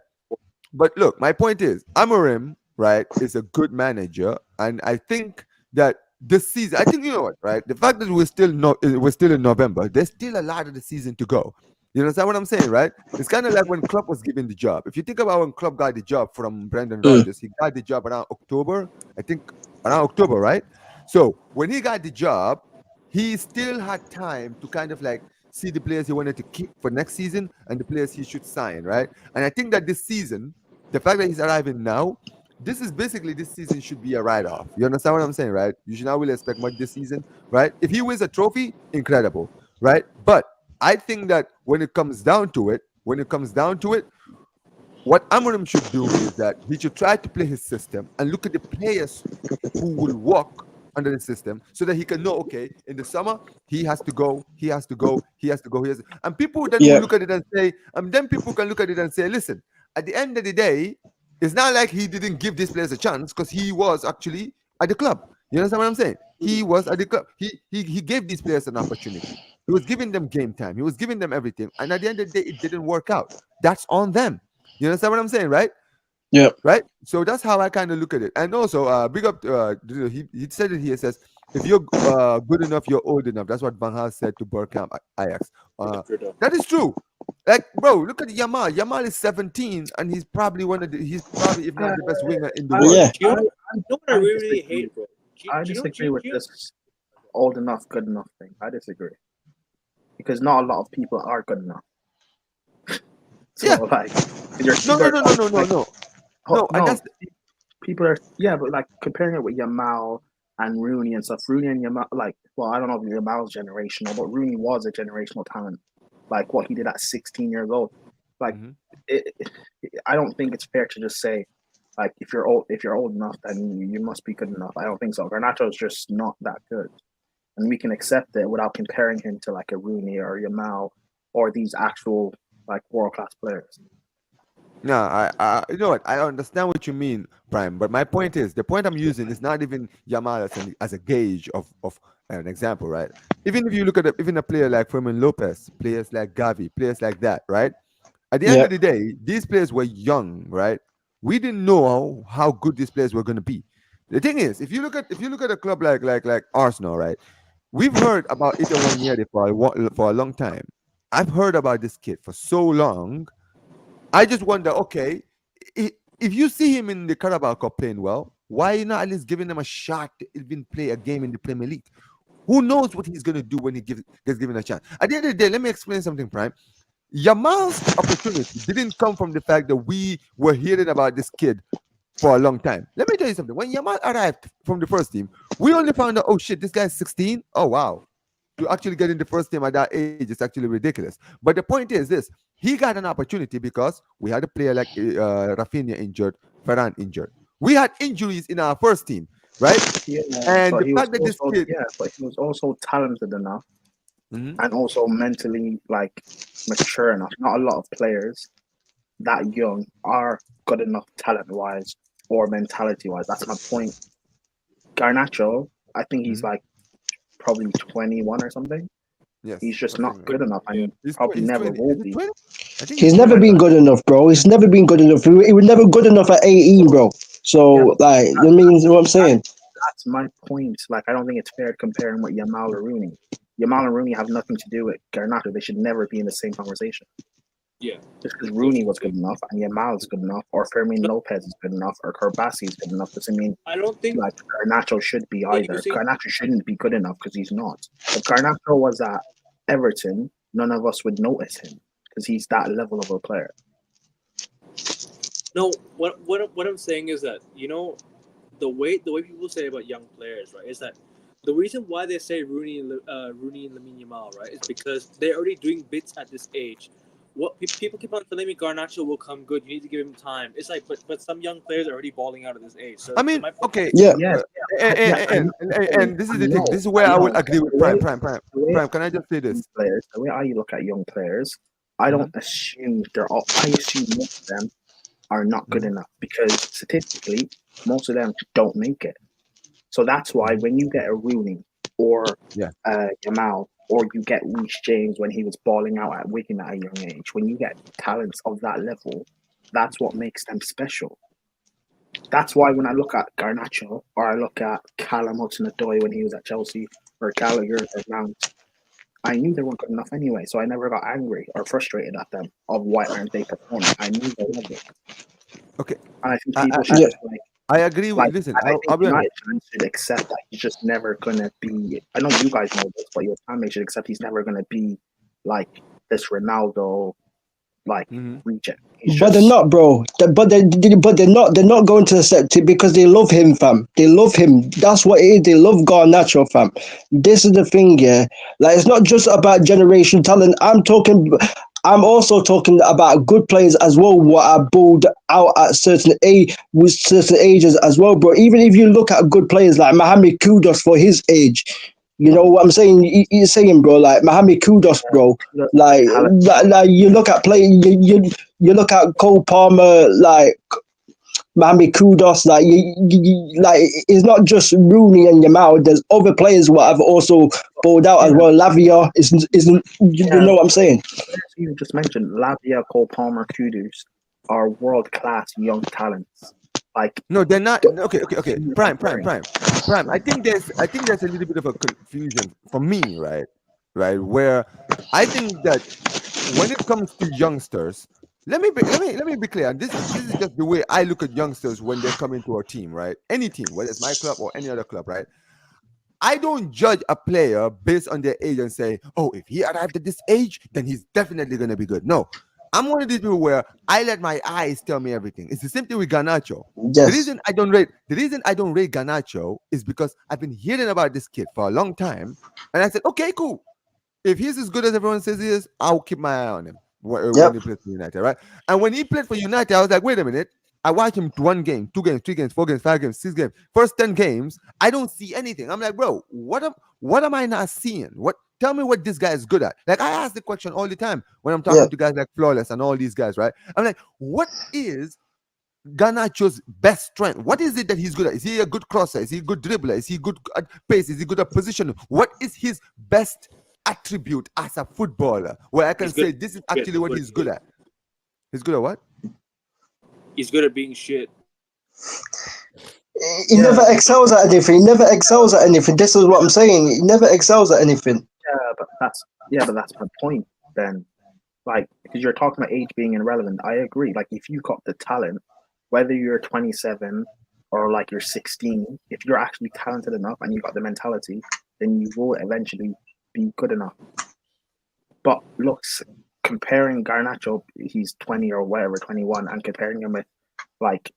But look, my point is, Amorim, right, is a good manager, and I think that this season, I think you know what, right? The fact that we're still in November, there's still a lot of the season to go. You understand what I'm saying, right? It's kind of like when Klopp was given the job. If you think about when Klopp got the job from Brendan Mm. Rodgers, he got the job around October, I think around October, right? So when he got the job, he still had time to kind of like see the players he wanted to keep for next season and the players he should sign, right? And I think that this season, the fact that he's arriving now, this season should be a write-off. You understand what I'm saying, right? You should not really expect much this season, right? If he wins a trophy, incredible, right? But I think that when it comes down to it, what Amorim should do is that he should try to play his system and look at the players who will walk under the system so that he can know, okay, in the summer he has to go, he has to go, he has to go, and people then will Yeah. look at it and say, then people can look at it and say, listen, at the end of the day, it's not like he didn't give these players a chance because he was actually at the club. You understand what I'm saying? He was at the club. He gave these players an opportunity. He was giving them game time. He was giving them everything. And at the end of the day, it didn't work out. That's on them. You understand what I'm saying, right? Yeah. Right? So that's how I kind of look at it. And also, big up. He said it here. Says if you're good enough, you're old enough. That's what Van Gaal said to Bergkamp Ajax. That is true. Like, bro, look at Yamal. Yamal is 17, and he's probably if not the best winger in the I, world. Yeah. Do you know, I, you know what I I really disagree. hate, bro? I Do you know? disagree with this old enough, good enough thing. I disagree because not a lot of people are good enough. So Yeah. like, you're No, people no, are no, no, no, no, like, no. No, and no, that's people are but like comparing it with Yamal and Rooney and stuff. Rooney and Yamal, like, well, I don't know if Yamal's generational, but Rooney was a generational talent. Like what he did at 16 years old. Like, Mhm. I don't think it's fair to just say like if you're old enough, then you must be good enough. I don't think so. Garnacho's just not that good, and we can accept it without comparing him to like a Rooney or Yamal or these actual like world class players. No, you know what? I understand what you mean, Prime. But my point is, the point I'm using is not even Yamal as a gauge of an example, right? Even if you look at even a player like Fermin Lopez, players like Gavi, players like that, right? At the end Yeah, of the day, these players were young, right? We didn't know how good these players were going to be. The thing is, if you look at a club like Arsenal, right? We've heard about Ita Wanyeri for a long time. I've heard about this kid for so long. I just wonder, okay, if you see him in the Carabao Cup playing well, why are you not at least giving him a shot to even play a game in the Premier League? Who knows what he's going to do when gets given a chance? At the end of the day, let me explain something, Prime. Yamal's opportunity didn't come from the fact that we were hearing about this kid for a long time. Let me tell you something. When Yamal arrived from the first team, we only found out, oh shit, this guy's 16. Oh wow. To actually get in the first team at that age is actually ridiculous. But the point is this: he got an opportunity because we had a player like Rafinha injured, Ferran injured. We had injuries in our first team, right? Yeah, And but the he was fact that this also kid, yeah, but he was also talented enough Mhm. and also mentally like mature enough. Not a lot of players that young are good enough talent wise or mentality wise. That's my point. Garnacho, I think he's Mhm. like probably 21 or something. He's Yes, just not something like good that. enough Yeah. and probably He's never 20. will Is it be. 20? I think he's he's twenty never right been now. good enough, bro. He's never been good enough. He was never good enough at 18, bro. Yeah, So, like, that, that means what I'm that, saying. that's my point. Like, I don't think it's fair comparing with Yamal or Rooney. Yamal and Rooney have nothing to do with Garnacho. They should never be in the same conversation. Yeah. Just because So Rooney true. was good enough and Yamal is good enough, or Fermin No, Lopez is good enough, or Kerbasi is good enough, doesn't mean I don't think like Garnacho should be that you either. see. Garnacho shouldn't be good enough because he's not. If Garnacho was at Everton, none of us would notice him because he's that level of a player. No, what I'm saying is that the way people say about young players, right, is that the reason why they say Rooney and Lamine Yamal, right, is because they're already doing bits at this age. People keep on telling me Garnacho will come good. You need to give him time. It's like, but some young players are already balling out at this age. So I so mean, my point okay, is, Yeah, Yes, and, yeah, and, I and, know, and, and this I is the thing. know, This is I where I will know. agree But with Prime. Can I just say young this? players, the way I look at young players, I Hmm. don't assume they're all. I assume most of them are not good Hmm. enough because statistically, most of them don't make it. So that's why Hmm. when you get a Rooney or Yeah. Yamal, or you get Reece James when he was balling out at Wigan at a young age, when you get talents of that level, that's what makes them special. That's why when I look at Garnacho or I look at Callum Hudson-Odoi when he was at Chelsea or Gallagher or Mount, I knew they weren't good enough anyway, so I never got angry or frustrated at them of why aren't they performing. I knew they weren't, Okay. and I think I, people I, should yeah, just I agree with. like, Listen, and I think I'll be honest. United fans should accept that he's just never gonna be. I know you guys know this, but your family should accept he's never gonna be like this Ronaldo like Hmm. reject. He's but they're just not, bro. But they're not. They're not going to accept it because they love him, fam. They love him. That's what it is. They love Garnacho, fam. This is the thing, yeah. Like it's not just about generation talent. I'm talking. I'm also talking about good players as well. What are balled out at certain age with certain ages as well, bro. Even if you look at good players like Mohamed Kudus for his age, you know what I'm saying? You're saying, bro, like Mohamed Kudus, bro. a Like, talent. you look at play, you look at Cole Palmer, like Mohamed Kudus, like like it's not just Rooney and Yamal. There's other players who have also balled out as Yeah, well. Lavia isn't you yeah. know what I'm saying? The players you just mentioned, Lavia, Cole Palmer, Kudus, are world class young talents. Like No, they're not. Okay, okay, okay. same with Prime. I think there's a little bit of a confusion for me, right? Right, where I think that when it comes to youngsters, let me be clear. And this is just the way I look at youngsters when they come into our team, right? Any team, whether it's my club or any other club, right? I don't judge a player based on their age and say, oh, if he arrived at this age, then he's definitely going to be good. No, I'm one of these people where I let my eyes tell me everything. It's the same thing with Ganacho. Yes, The reason I don't rate Ganacho is because I've been hearing about this kid for a long time, and I said, okay, cool. If he's as good as everyone says he is, I'll keep my eye on him when yep, he plays for United, right? And when he played for United, I was like, wait a minute. I watched him 1 game, 2 games, 3 games, 4 games, 5 games, 6 games. First 10 games, I don't see anything. I'm like, bro, what am I not seeing? Tell me what this guy is good at. Like I ask the question all the time when I'm Yeah. talking to guys like Flawless and all these guys, right? I'm like, what is Garnacho's best strength? What is it that he's good at? Is he a good crosser? Is he a good dribbler? Is he good at pace? Is he good at position? What is his best attribute as a footballer where I can He's good. say this is actually what he's good at? He's good at what? He's good at being shit. He never excels at anything. He never excels at anything. This is what I'm saying. He never excels at anything. But that's my point. Then, like, because you're talking about age being irrelevant. I agree. Like, if you got the talent, whether you're 27 or like you're 16, if you're actually talented enough and you got the mentality, then you will eventually be good enough. But looks, comparing Garnacho, he's 20 or whatever, 21, and comparing him with like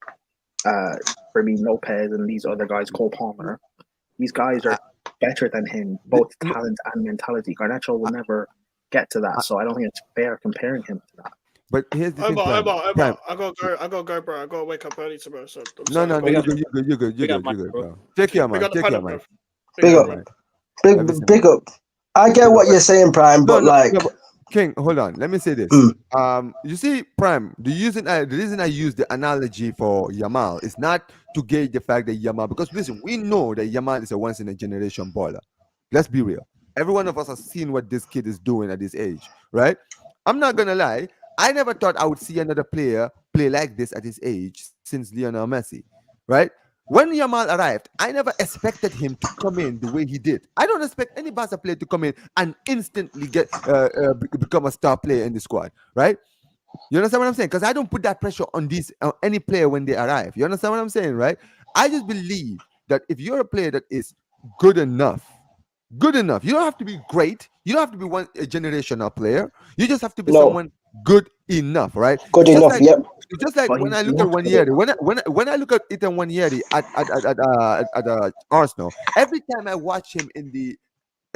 Fermin Lopez and these other guys, Cole Palmer, these guys are better than him, both talent and mentality. Garnacho will never get to that, so I don't think it's fair comparing him to that. But here's the thing, I Prime. gotta go, bro. I gotta wake up early tomorrow. So No, I'm you're sorry. good, you're good, bro. Take care, man. Take care, man. Big up. Big up. I get what you're saying, Prime, but but King, hold on. Let me say this. You see, Prime, the reason I use the analogy for Yamal is not to gauge the fact that Yamal, because listen, we know that Yamal is a once in a generation baller. Let's be real. Every one of us has seen what this kid is doing at this age, right? I'm not gonna lie. I never thought I would see another player play like this at his age since Lionel Messi, right? When Yamal arrived, I never expected him to come in the way he did. I don't expect any Barca player to come in and instantly become a star player in the squad, right? You understand what I'm saying? Because I don't put that pressure on any player when they arrive. You understand what I'm saying, right? I just believe that if you're a player that is good enough, you don't have to be great. You don't have to be a generational player. You just have to be someone good enough, right? Good enough. Yep. It's just like when I look at Wanyeri, when I look at Ethan Wanyeri at Arsenal, every time I watch him in the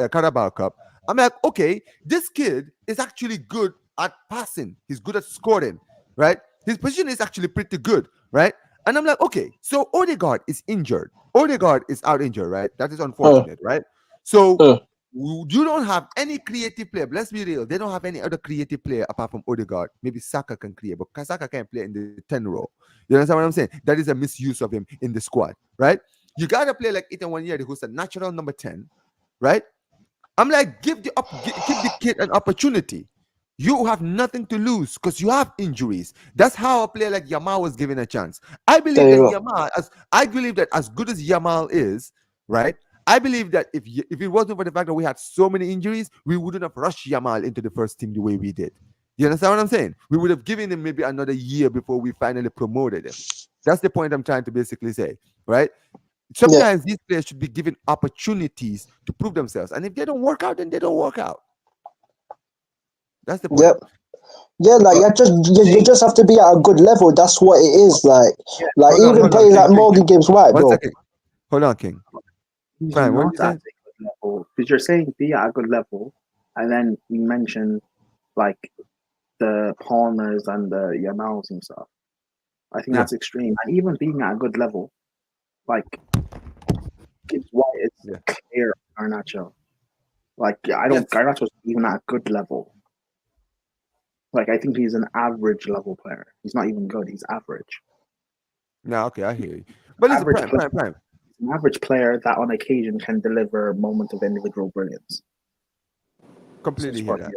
Carabao Cup, I'm like, okay, this kid is actually good at passing. He's good at scoring, right? His position is actually pretty good, right? And I'm like, okay, so Odegaard is injured. Odegaard is out injured, right? That is unfortunate, right? So you don't have any creative player. But let's be real. They don't have any other creative player apart from Odegaard. Maybe Saka can create, but Saka can't play in the 10 role. You understand what I'm saying? That is a misuse of him in the squad, right? You got a player like Ethan Wanyeri who's a natural number 10, right? I'm like, give the kid an opportunity. You have nothing to lose because you have injuries. That's how a player like Yamal was given a chance. I believe that as good as Yamal is, right? I believe that if it wasn't for the fact that we had so many injuries, we wouldn't have rushed Yamal into the first team the way we did. You understand what I'm saying? We would have given him maybe another year before we finally promoted him. That's the point I'm trying to basically say, right? Sometimes these players should be given opportunities to prove themselves. And if they don't work out, then they don't work out. That's the point. Yep. Yeah, like you just have to be at a good level. That's what it is. Like even players like Morgan Gibbs White, bro. Hold on, King. He's not at a good level because you're saying be at a good level, and then you mentioned like the Palmers and the Yamals and stuff. I think that's extreme. And even being at a good level, like Gibbs White is clear Garnacho. Like Garnacho's even at a good level. Like I think he's an average level player. He's not even good. He's average. No, okay, I hear you. But listen, Prime. An average player that on occasion can deliver a moment of individual brilliance. Completely hear that.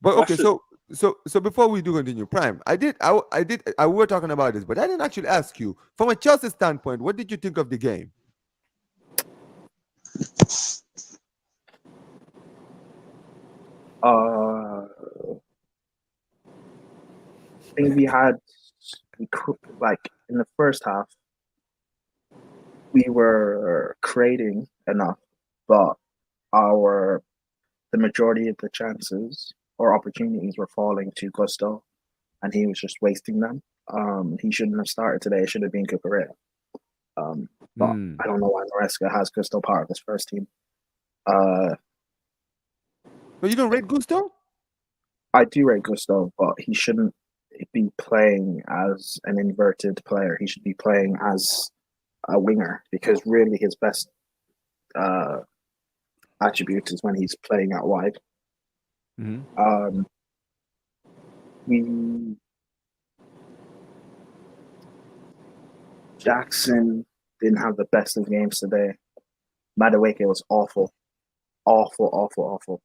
But okay, so before we do continue, Prime, I were talking about this, but I didn't actually ask you from a Chelsea standpoint. What did you think of the game? I think we had like in the first half, we were creating enough, but the majority of the chances or opportunities were falling to Gusto, and he was just wasting them. He shouldn't have started today. It should have been Cucurella. But I don't know why Maresca has Gusto part of his first team. But you don't rate Gusto? I do rate Gusto, but he shouldn't be playing as an inverted player. He should be playing as a winger because really his best attributes is when he's playing out wide. Hmm. We Jackson didn't have the best of games today. Madueke was awful, awful.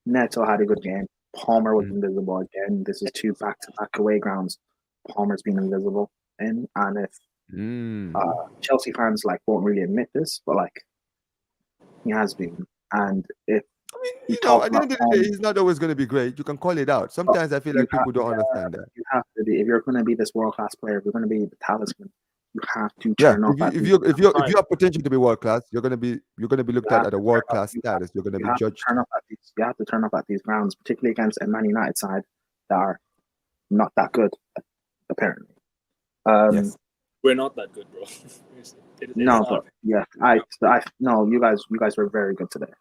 Neto had a good game. Palmer was invisible again. This is 2 back-to-back away grounds. Palmer's been invisible in, and if Chelsea fans won't really admit this, but he has been. And if I mean, we you know, talk at the about end of the day, he's not always going to be great. You can call it out. Sometimes I feel like people don't understand that. you have to be, if you're going to be this world class player, if you're going to be the talisman, you have to Yeah, turn up at if you have potential to be world class, you're gonna be looked at a world class status. You're gonna be judged. You have to turn up at these grounds, particularly against a Man United side that are not that good, apparently. Yes. We're not that good, bro. No, but yeah, no, you guys were very good today.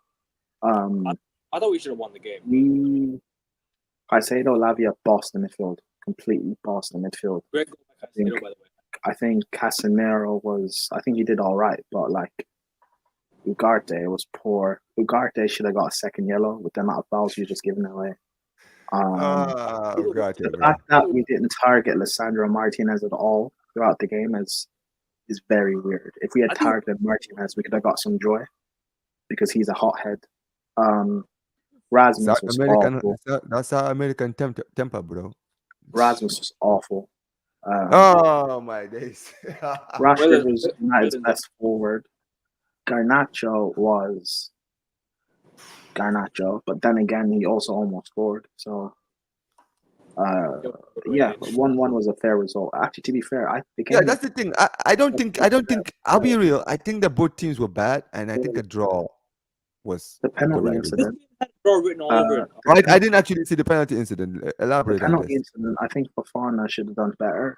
I thought we should have won the game. Caicedo, Lavia bossed the midfield, completely bossed the midfield. Great goal by Caicedo, by the way. I think Casemiro he did all right, but Ugarte was poor. Ugarte should have got a second yellow with the amount of fouls you just given away. The fact that we didn't target Lisandro Martinez at all throughout the game is very weird. If we had targeted Martinez, we could have got some joy because he's a hothead. Rasmus was awful. That's our American temper, bro. Rasmus was awful. Oh my days! Rashford was United's best forward. Garnacho was Garnacho, but then again, he also almost scored. So, yeah, 1-1 was a fair result. Actually, to be fair, that's the thing. I don't think. I'll be real. I think that both teams were bad, and I think a draw was the penalty incident. Draw written all over it. I didn't actually see the penalty incident. Elaborate the on penalty this. Incident. I think Fofana should have done better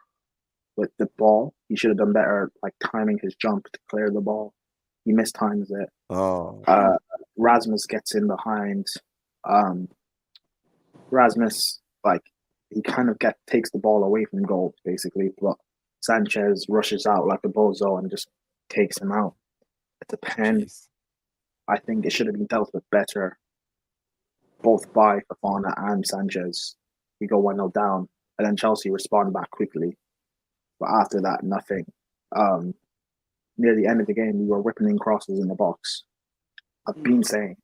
with the ball. He should have done better, timing his jump to clear the ball. He mistimes it. Oh. Rasmus gets in behind. Rasmus, he kind of takes the ball away from goal, basically, but Sanchez rushes out like a bozo and just takes him out. It's a pen. Jeez. I think it should have been dealt with better, both by Fofana and Sanchez. We go 1-0 down, and then Chelsea respond back quickly. But after that, nothing. Near the end of the game, we were whipping in crosses in the box. I've been saying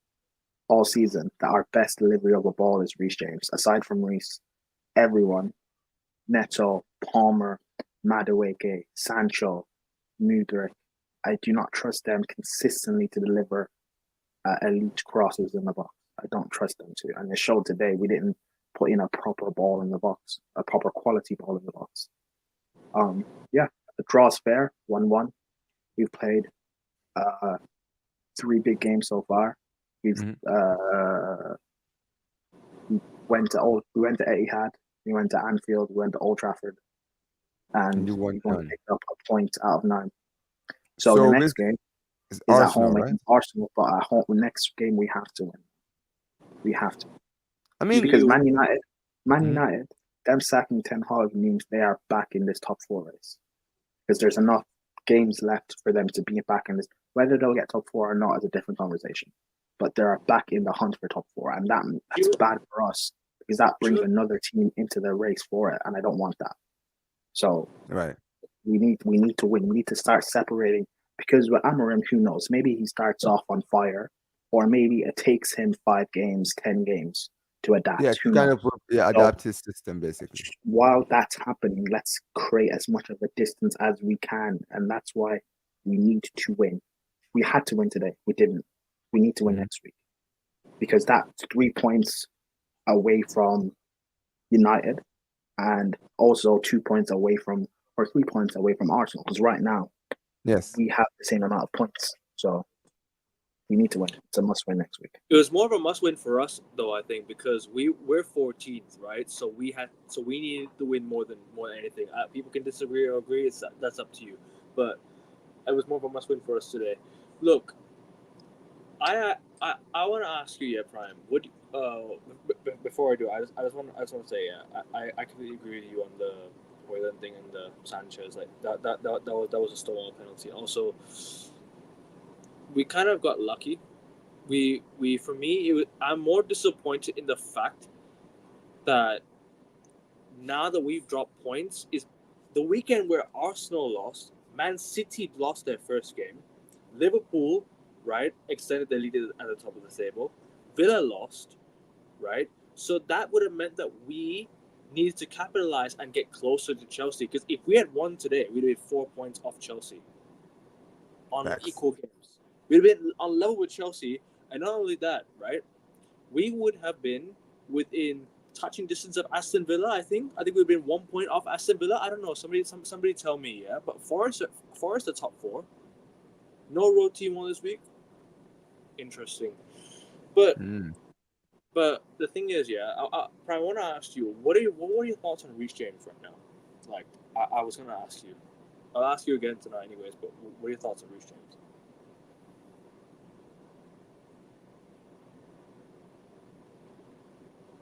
all season that our best delivery of the ball is Reece James. Aside from Reece, everyone, Neto, Palmer, Madueke, Sancho, Mudryk, I do not trust them consistently to deliver elite crosses in the box. I don't trust them to. And it showed today we didn't put in a proper ball in the box, a proper quality ball in the box. Yeah, the draw's fair, 1-1. We've played 3 big games so far. We went to Etihad, we went to Anfield, we went to Old Trafford, and we picked up a point out of 9. So the next game is Arsenal, at home against Arsenal, but at home, the next game we have to win. We have to. I mean, because Man United, them sacking Ten Hag means they are back in this top 4 race. Because there's enough games left for them to be back in this. Whether they'll get top 4 or not is a different conversation. But they're back in the hunt for top 4, and that's bad for us because that brings another team into the race for it, and I don't want that. So we need to win. We need to start separating, because with Amorim, who knows? Maybe he starts off on fire, or maybe it takes him 5 games, 10 games to adapt. Yeah, to kind of adapt his system, basically. While that's happening, let's create as much of a distance as we can, and that's why we need to win. We had to win today. We didn't. We need to win next week, because that's 3 points away from United, and also 2 points away from, or 3 points away from Arsenal. Because right now, we have the same amount of points. So we need to win. It's a must win next week. It was more of a must win for us, though, I think, because we're 14th, right? So we needed to win more than anything. People can disagree or agree. That's up to you. But it was more of a must win for us today. Look, I want to ask you, yeah, Prime. What before I do, I just want to say, I completely agree with you on the Hoyland thing and the Sanchez. That was a stolen penalty. Also, we kind of got lucky. We for me, I'm more disappointed in the fact that now that we've dropped points is the weekend where Arsenal lost, Man City lost their first game, Liverpool, right, extended their lead at the top of the table, Villa lost, right? So that would have meant that we needed to capitalize and get closer to Chelsea. Because if we had won today, we'd have been 4 points off Chelsea on Facts. equal games. We'd have been on level with Chelsea, and not only that, right? We would have been within touching distance of Aston Villa. I think we've been 1 point off Aston Villa. I don't know. Somebody tell me. Yeah, but Forest the top four. No road team on this week. Interesting, but Mm. but the thing is, yeah. I want to ask you, what were your thoughts on Reece James right now? Like I was gonna ask you. I'll ask you again tonight, anyways. But what are your thoughts on Reece James?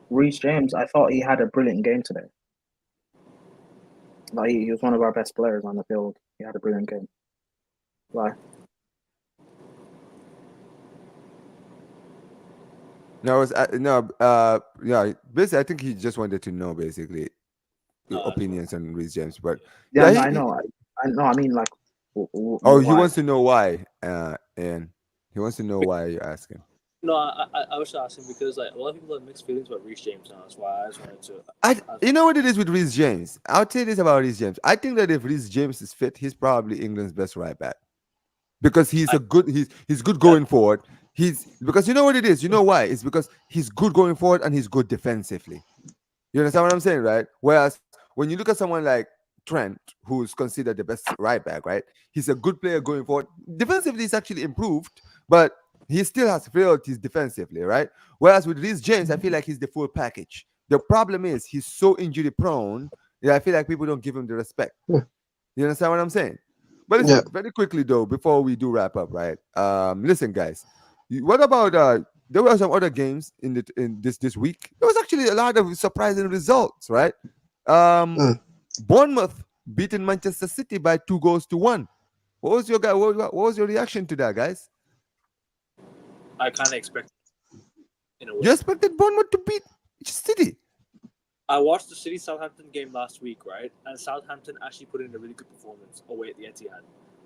Reece James, I thought he had a brilliant game today. Like he was one of our best players on the field. He had a brilliant game. Like No, it was, no, yeah. Basically, I think he just wanted to know basically your opinions on Reece James, but yeah, yeah, no, I know. I know. I mean, like, oh, he why? wants to know why, and he wants to know why you're asking. No, I was asking because like a lot of people have mixed feelings about Reece James now. That's why I just wanted to. You know what it is with Reece James? I'll tell you this about Reece James. I think that if Reece James is fit, he's probably England's best right back because he's good going forward. He's because you know what it is. You know why? It's because he's good going forward and he's good defensively. You understand what I'm saying, right? Whereas when you look at someone like Trent, who's considered the best right back, right? He's a good player going forward. Defensively, he's actually improved, but he still has frailties defensively, right? Whereas with Reece James, I feel like he's the full package. The problem is he's so injury prone that I feel like people don't give him the respect. Yeah. You understand what I'm saying? But Yeah. listen, very quickly though, before we do wrap up, right? Listen, guys, what about there were some other games in this week. There was actually a lot of surprising results, right? Um, Mm. Bournemouth beating Manchester City by 2 goals to 1. What was your guy? What was your reaction to that, guys? I kind of expect in a way. You expected Bournemouth to beat City? I watched the City Southampton game last week, right? And Southampton actually put in a really good performance away at the Etihad.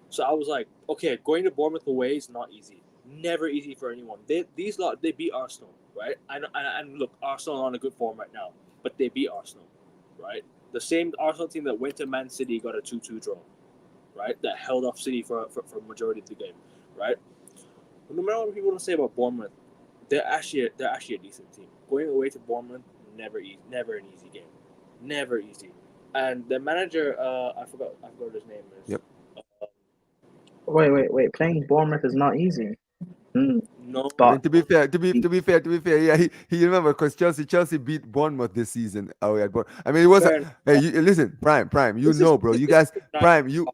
So I was like, okay, going to Bournemouth away is not easy. Never easy for anyone. They beat Arsenal, right? And look, Arsenal are on a good form right now, but they beat Arsenal, right? The same Arsenal team that went to Man City got a 2-2 draw, right? That held off City for a majority of the game, right? But no matter what people want to say about Bournemouth, they're actually a decent team. Going away to Bournemouth, never an easy game, never easy. And the manager, I forgot what his name is. Yep. Wait. Playing Bournemouth is not easy. No, I mean, But to be fair, yeah, he remember because Chelsea beat Bournemouth this season. Oh yeah, but I mean, it was. fair enough. Hey, listen, Prime, you This is- know, bro. this You is guys, not- Prime, We you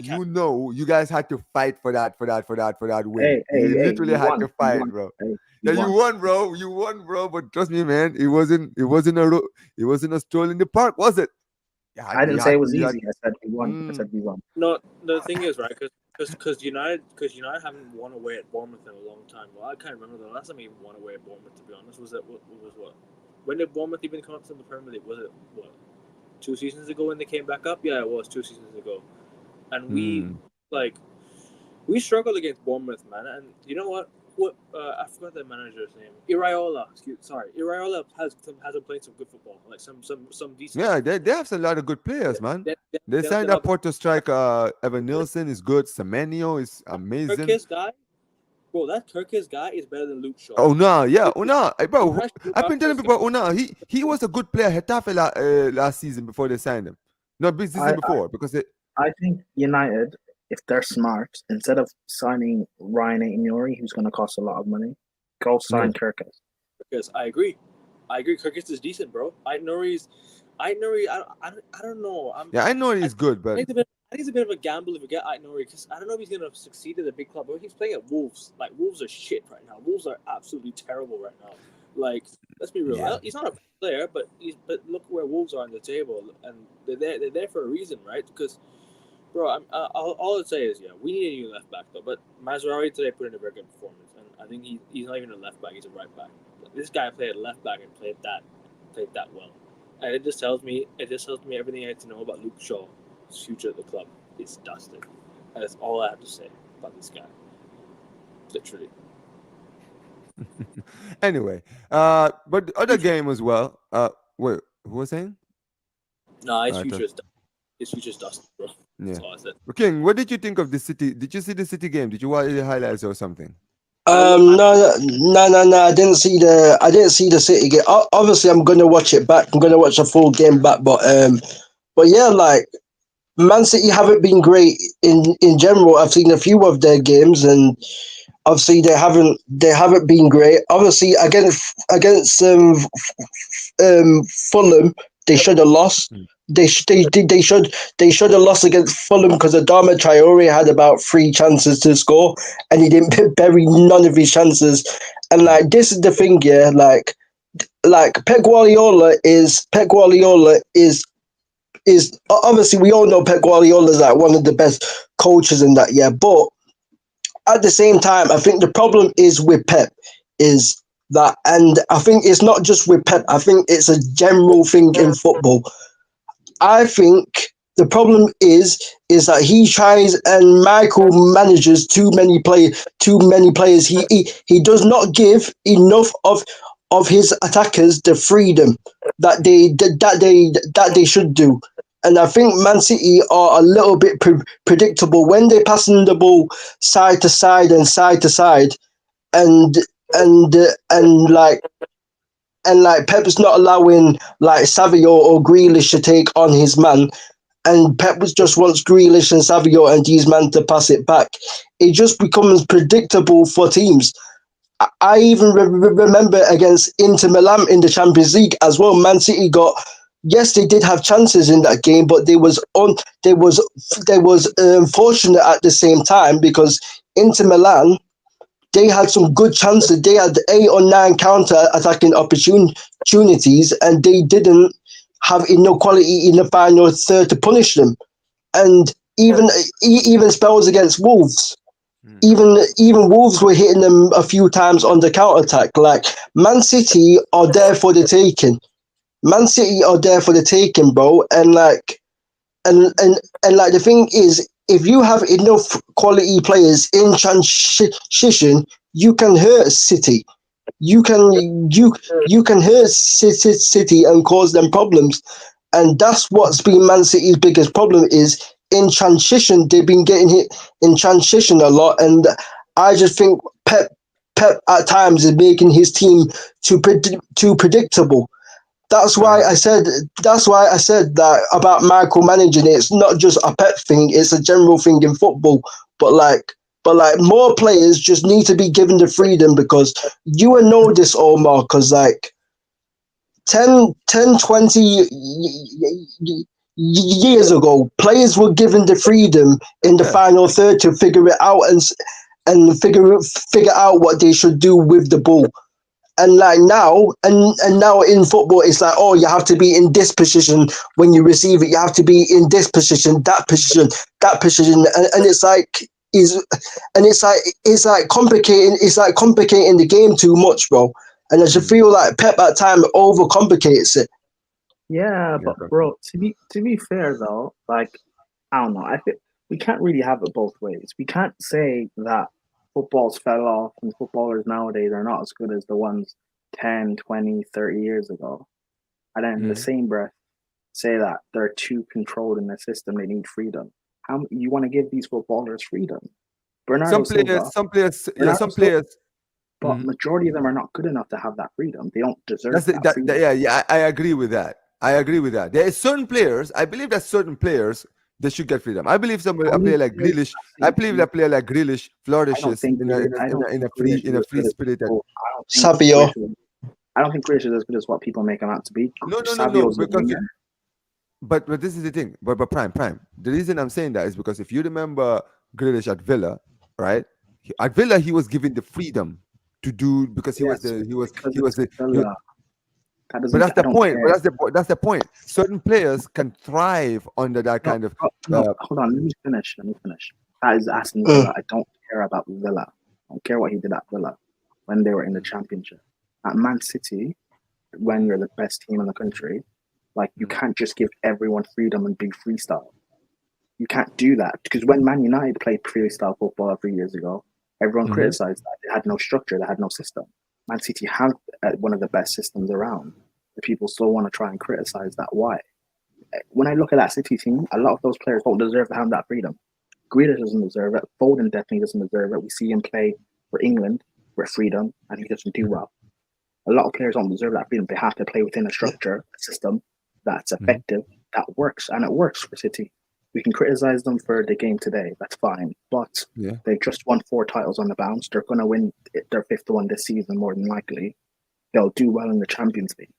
can't. know, you guys had to fight for that win. hey, You literally you had won. to You fight, won. bro. Hey, Yeah, you you won. won, bro. But trust me, man, it wasn't a stroll in the park, was it? I didn't say it was You had, easy. I said we won. I mm, said we won. No, the thing is, right? Because United haven't won away at Bournemouth in a long time. Well, I can't remember the last time we even won away at Bournemouth. To be honest, was what? When did Bournemouth even come up to the Premier League? Was it what? 2 seasons ago when they came back up? Yeah, it was 2 seasons ago. And we struggled against Bournemouth, man. And you know what? I forgot the manager's name. Iraola. Iraola has played some good football, like some decent. yeah, they have a lot of good players, man. They signed they're up Porto striker Evan Nielsen is good. Semenyo is amazing. Turkish guy, bro. That Turkish guy is better than Luke Shaw. Oh no, yeah, Una, bro. Fresh I've been telling Lukaku people, Una, he was a good player. Hetafe last season before they signed him. No, this season before because I think United, if they're smart, instead of signing Ryan Aït-Nouri, who's going to cost a lot of money, go sign Kirkus. Because I agree. Kirkus is decent, bro. Aït-Nouri, I don't know. I know he's good, but I think it's a bit of a gamble if we get Aït-Nouri because I don't know if he's gonna succeed at a big club. But he's playing at Wolves. Like Wolves are shit right now. Wolves are absolutely terrible right now. Like let's be real. Yeah. He's not a bad player, but look where Wolves are on the table, and they're there for a reason, right? Because Bro, all I'd say is, yeah, we need a new left back though. But Mazraoui today put in a very good performance, and I think he's not even a left back; he's a right back. This guy played left back and played that well, and it just tells me everything I need to know about Luke Shaw's future at the club is dusted. And that's all I have to say about this guy. Literally. Anyway, but the other game as well. Wait, who was saying? No, I thought- his future's dusted, bro. Yeah. That's all I said. King, what did you think of the City? Did you see the City game? Did you watch the highlights or something? No. I didn't see the City game. Obviously, I'm gonna watch it back. I'm gonna watch the full game back. But yeah, like Man City haven't been great in general. I've seen a few of their games, and obviously they haven't been great. Obviously against Fulham, they should have lost. They should have lost against Fulham because Adama Traore had about 3 chances to score and he didn't bury none of his chances. And like this is the thing, yeah, like Pep Guardiola is obviously we all know Pep Guardiola is like one of the best coaches in that, yeah, but at the same time, I think the problem is with Pep is that, and I think it's not just with Pep, I think it's a general thing in football. I think the problem is that he tries and Michael manages too many players. He does not give enough of his attackers the freedom that they should do. And I think Man City are a little bit predictable when they're passing the ball side to side and side to side, and like Pep's not allowing like Savio or Grealish to take on his man, and Pep just wants Grealish and Savio and these men to pass it back. It just becomes predictable for teams. I even remember against Inter Milan in the Champions League as well. Man City got. Yes, they did have chances in that game, but they was fortunate at the same time because Inter Milan, they had some good chances. They had 8 or 9 counter-attacking opportunities, and they didn't have enough quality in the final third to punish them. And even spells against Wolves, even Wolves were hitting them a few times on the counter-attack. Like Man City are there for the taking. Man City are there for the taking, bro. And like the thing is, if you have enough quality players in transition, you can hurt City. You can hurt City and cause them problems, and that's what's been Man City's biggest problem is in transition. They've been getting hit in transition a lot, and I just think Pep at times is making his team too predictable. That's why I said that about Michael managing it. It's not just a Pep thing; it's a general thing in football. But more players just need to be given the freedom because you will know this, Omar. Because like 10, 20 years ago, players were given the freedom in the final third to figure it out and figure out what they should do with the ball. And like now, and now in football, it's like, oh, you have to be in this position when you receive it. You have to be in this position, that position, and it's like complicating. It's like complicating the game too much, bro. And I just feel like Pep at time overcomplicates it. Yeah, but bro, to be fair though, like I don't know, I think we can't really have it both ways. We can't say that football's fell off and footballers nowadays are not as good as the ones 10, 20, 30 years ago. And then in the same breath, say that they're too controlled in the system, they need freedom. How you want to give these footballers freedom? Some players. But majority of them are not good enough to have that freedom. They don't deserve freedom. I agree with that. There are certain players, I believe that certain players, they should get freedom. I believe a player like Grealish. I believe that player like Grealish flourishes in a free spirit. Savio. I don't think Grealish is as good as what people make him out to be. No. But this is the thing. But prime. The reason I'm saying that is because if you remember Grealish at Villa, right? At Villa, he was given the freedom to do because That But doesn't. that's I the don't point. But care. that's the point. Certain players can thrive under that No, kind of. no. Hold on. Let me finish. Let me finish. That is Aston Mm. Villa. I don't care about Villa. I don't care what he did at Villa when they were in the Championship. At Man City, when you're the best team in the country, like you can't just give everyone freedom and be freestyle. You can't do that because when Man United played freestyle football 3 years ago, everyone Mhm. criticized that they had no structure, they had no system. Man City have one of the best systems around. The people still want to try and criticize that. Why? When I look at that City team, a lot of those players don't deserve to have that freedom. Grealish doesn't deserve it. Foden definitely doesn't deserve it. We see him play for England with freedom, and he doesn't do well. A lot of players don't deserve that freedom. They have to play within a structure, a system that's Mhm. effective, that works, and it works for City. We can criticize them for the game today. That's fine, but Yeah. they've just won 4 titles on the bounce. They're going to win their fifth one this season, more than likely. They'll do well in the Champions League.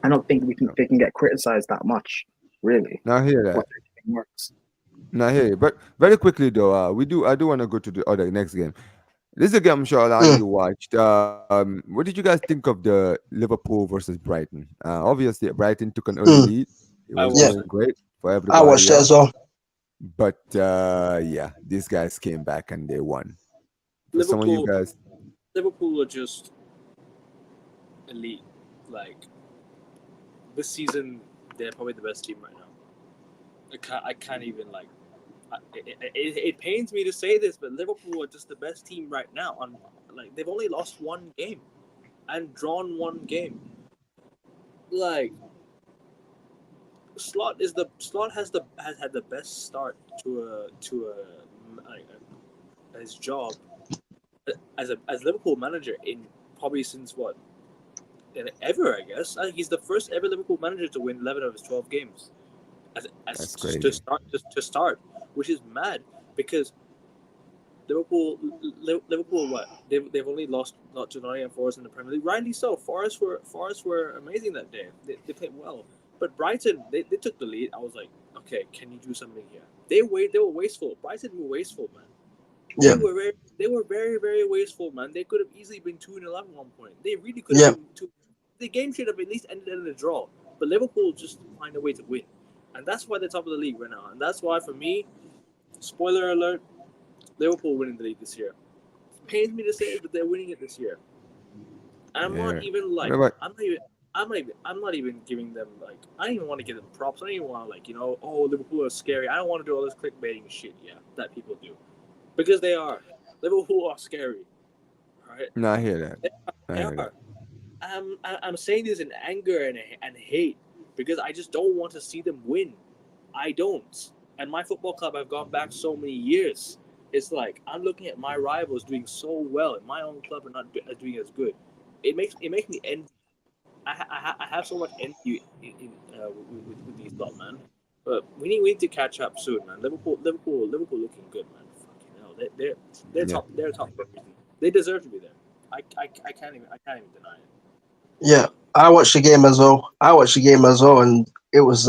I don't think they can get criticized that much, really. Now I hear that. What their game works. Now I hear you. But very quickly though, I do want to go to the other next game. This is a game I'm sure a lot of Mm. you watched. What did you guys think of the Liverpool versus Brighton? Obviously, Brighton took an early Mm. lead. It I was Yeah, watched going it. great for I watched everybody it as else. well. But yeah, these guys came back and they won. For some of you Liverpool, guys, Liverpool are just elite. Like this season, they're probably the best team right now. I can't even like. It pains me to say this, but Liverpool are just the best team right now. On like they've only lost one game and drawn one game. Like Slot has had the best start to his job as Liverpool manager in probably since what ever, I guess. I think he's the first ever Liverpool manager to win 11 of his 12 games as that's to crazy. start, which is mad because Liverpool what they've only lost not to Nottingham Forest in the Premier League. Rightly so. Forest were amazing that day. They played well, but Brighton they took the lead. I was like, okay, can you do something here? They were wasteful. Brighton were wasteful, man. Yeah, They were very wasteful, man. They could have easily been 2-0 at one point. They really could have yeah, been two. The game should have at least ended in a draw. But Liverpool just find a way to win, and that's why they're top of the league right now. And that's why, for me, spoiler alert, Liverpool winning the league this year. It pains me to say it, but they're winning it this year. And I'm not Yeah. even What like about I'm not even giving them like I don't even want to give them props. I don't even want to like oh Liverpool are scary. I don't want to do all this clickbaiting shit that people do because they are. Liverpool are scary, right? no, I hear that. They I they hear that. are. I'm saying this in anger and hate because I just don't want to see them win. I don't. And my football club, I've gone back so many years. It's like I'm looking at my rivals doing so well, and my own club are not doing as good. It makes me envy. I have so much envy with these lot, man. But we need to catch up soon, man. Liverpool looking good, man. Fucking hell, Yeah. they're top for a reason. They deserve to be there. I can't even deny it. yeah. I watched the game as well. And it was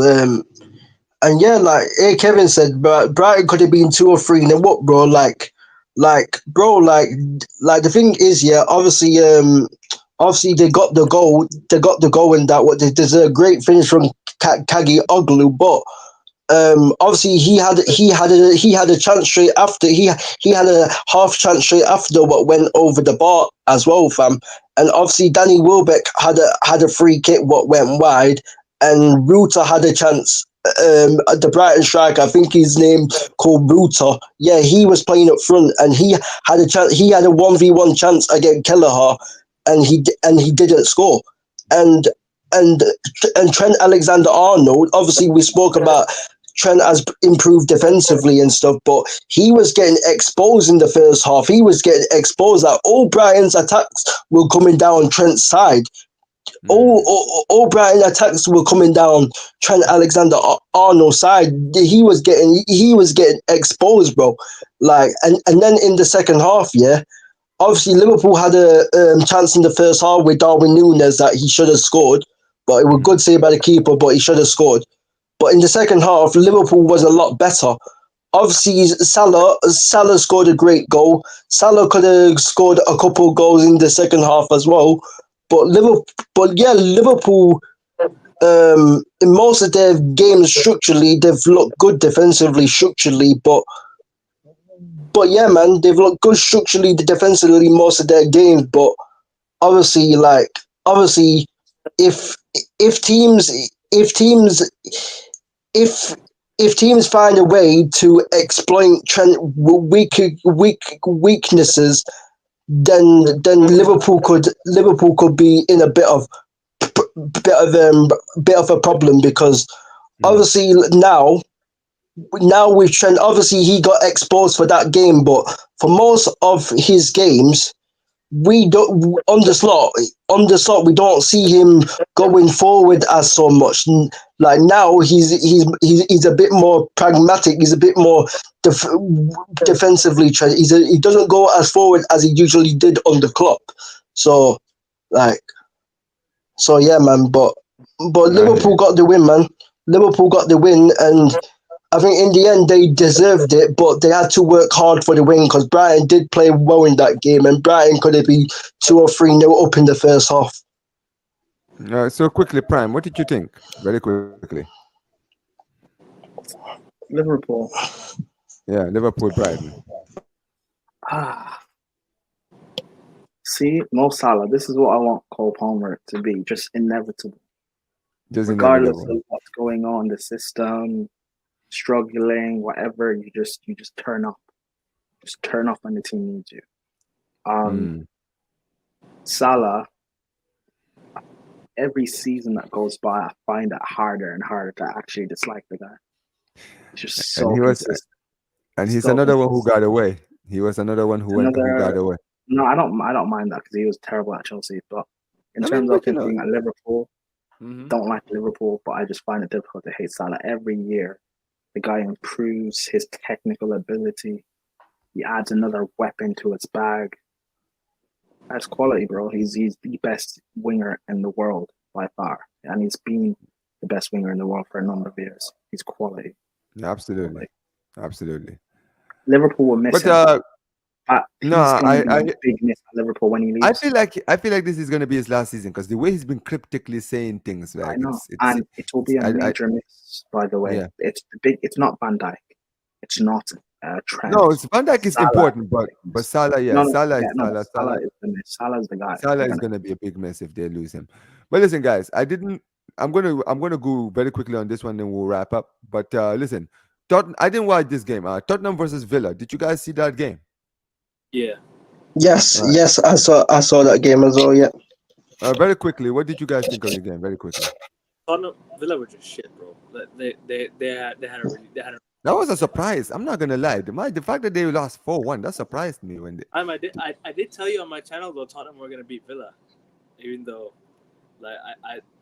and yeah, like Kevin said, but Brighton could have been 2 or 3. And then what, bro? Bro, like the thing is, yeah, obviously they got the goal. They got the goal, and that what there's a great finish from Kagi Oglu, but obviously he had a chance straight after he had a half chance straight after what went over the bar as well, fam. And obviously Danny Welbeck had a free kick what went wide, and Ruta had a chance. The Brighton striker, I think his name called Ruta. Yeah, he was playing up front, and he had a chance. He had a 1v1 chance against Kelleher, and he didn't score. And and and Trent Alexander-Arnold. Obviously, we spoke about Trent has improved defensively and stuff, but he was getting exposed in the first half. He was getting exposed that all Brighton's attacks were coming down Trent's side. Mm. All Brighton attacks were coming down Trent Alexander-Arnold's side. He was getting exposed, bro. Like, and then in the second half, yeah, obviously Liverpool had a chance in the first half with Darwin Núñez that he should have scored, but it was Mm. good save by the keeper, but he should have scored. But in the second half, Liverpool was a lot better. Obviously, Salah scored a great goal. Salah could have scored a couple of goals in the second half as well. Liverpool. In most of their games, structurally, they've looked good defensively, structurally, but yeah, man, they've looked good structurally, defensively most of their games. But obviously, if if teams if teams if if teams find a way to exploit weaknesses, then Liverpool could be in a bit of a problem because obviously now with Trent, obviously he got exposed for that game, but for most of his games, we don't on the slot we don't see him going forward as so much. Like now he's a bit more pragmatic. He's a bit more defensively trained. He doesn't go as forward as he usually did on the clock. So like yeah, man. But Liverpool got the win, man. Liverpool got the win, and I think in the end they deserved it, but they had to work hard for the win because Brighton did play well in that game, and Brighton could have been 2 or 3-0 up in the first half. So quickly, Prime, what did you think? Very quickly. Liverpool. Yeah, Liverpool, Brighton. See, Mo Salah. This is what I want Cole Palmer to be. Just inevitable. Just Regardless inevitable. of what's going on, the system, struggling, whatever, you just turn up. Just turn up when the team needs you. Salah, every season that goes by, I find it harder and harder to actually dislike the guy. He's just so consistent. And he's another one who got away. He was another one who got away. No, I don't mind that because he was terrible at Chelsea. But in terms of him being at Liverpool, don't like Liverpool, but I just find it difficult to hate Salah. Every year, the guy improves his technical ability. He adds another weapon to his bag. That's quality, bro. He's the best winger in the world by far, and he's been the best winger in the world for a number of years. He's quality. Absolutely, absolutely. Liverpool will miss him. He's going to be a big miss at Liverpool when he leaves. I feel like this is going to be his last season because the way he's been cryptically saying things, like I know, and it will be a major miss. By the way, it's big. It's not Van Dijk. It's not Trent. No, Van Dijk is important, but Salah, Salah is the guy. Salah is going to be a big mess if they lose him. But listen, guys, I'm gonna go very quickly on this one, then we'll wrap up. But listen, I didn't watch this game. Tottenham versus Villa. Did you guys see that game? Yeah. Yes, I saw that game as well. Yeah. Very quickly, what did you guys think of the game? Very quickly. Tottenham Villa were just shit, bro. They had a That was a surprise. I'm not gonna lie. The fact that they lost 4-1, that surprised me when they. I did tell you on my channel though Tottenham were gonna beat Villa, even though, like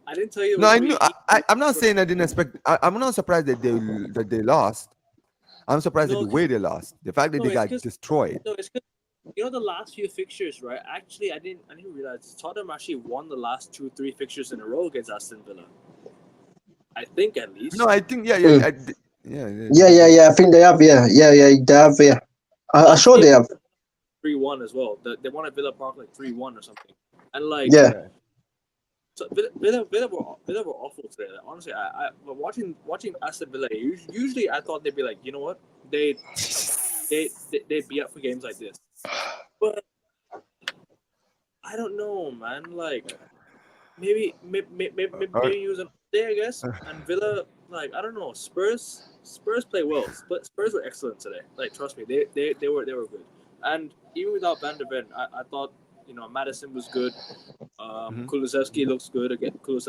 I didn't tell you. No, I knew. I'm not saying I didn't expect. I'm not surprised that they lost. I'm surprised at the way they lost. The fact that they got destroyed. No, it's because the last few fixtures, right? Actually, I didn't realize Tottenham actually won the last 2-3 fixtures in a row against Aston Villa. I think at least. No, I think yeah. I think they have. Yeah, they have. Yeah, I'm sure they have. 3-1 as well. They won at Villa Park like 3-1 or something, and like So Villa were awful today. Like, honestly, I watching Aston Villa. Usually, I thought they'd be like, you know what, they'd be up for games like this, but I don't know, man. Like maybe use an day, I guess. And Villa, like I don't know. Spurs play well, but Spurs were excellent today. Like trust me, they were good. And even without Van der Ven, I thought Madison was good. Kulusevski looks good again. Who else?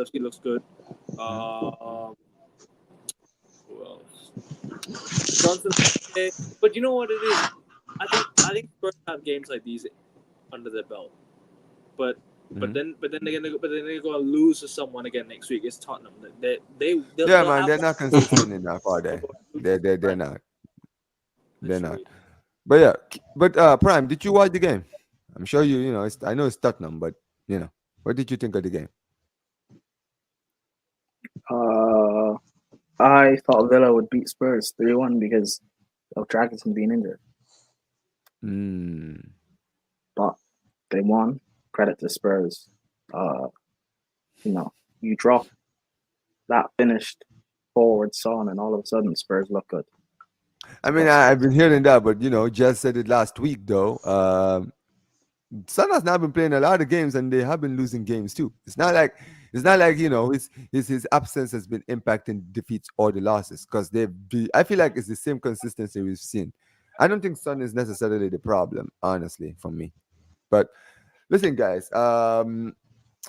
Johnson. Okay. But you know what it is? I think Spurs have games like these under their belt. But then they're gonna go and lose to someone again next week. It's Tottenham. They'll man, they're not consistent enough, are they? They're not. They're not. But Prime, did you watch the game? I'm sure you know. I know it's Tottenham, but what did you think of the game? I thought Villa would beat Spurs 3-1 because of Dragic being injured. But they won. Credit to Spurs. uh, you know, you drop that finished forward Son, and all of a sudden Spurs look good. I mean, I've been hearing that, but Jess said it last week though. Son has now been playing a lot of games, and they have been losing games too. It's not like his absence has been impacting defeats or the losses because I feel like it's the same consistency we've seen. I don't think Son is necessarily the problem, honestly, for me. But listen, guys, I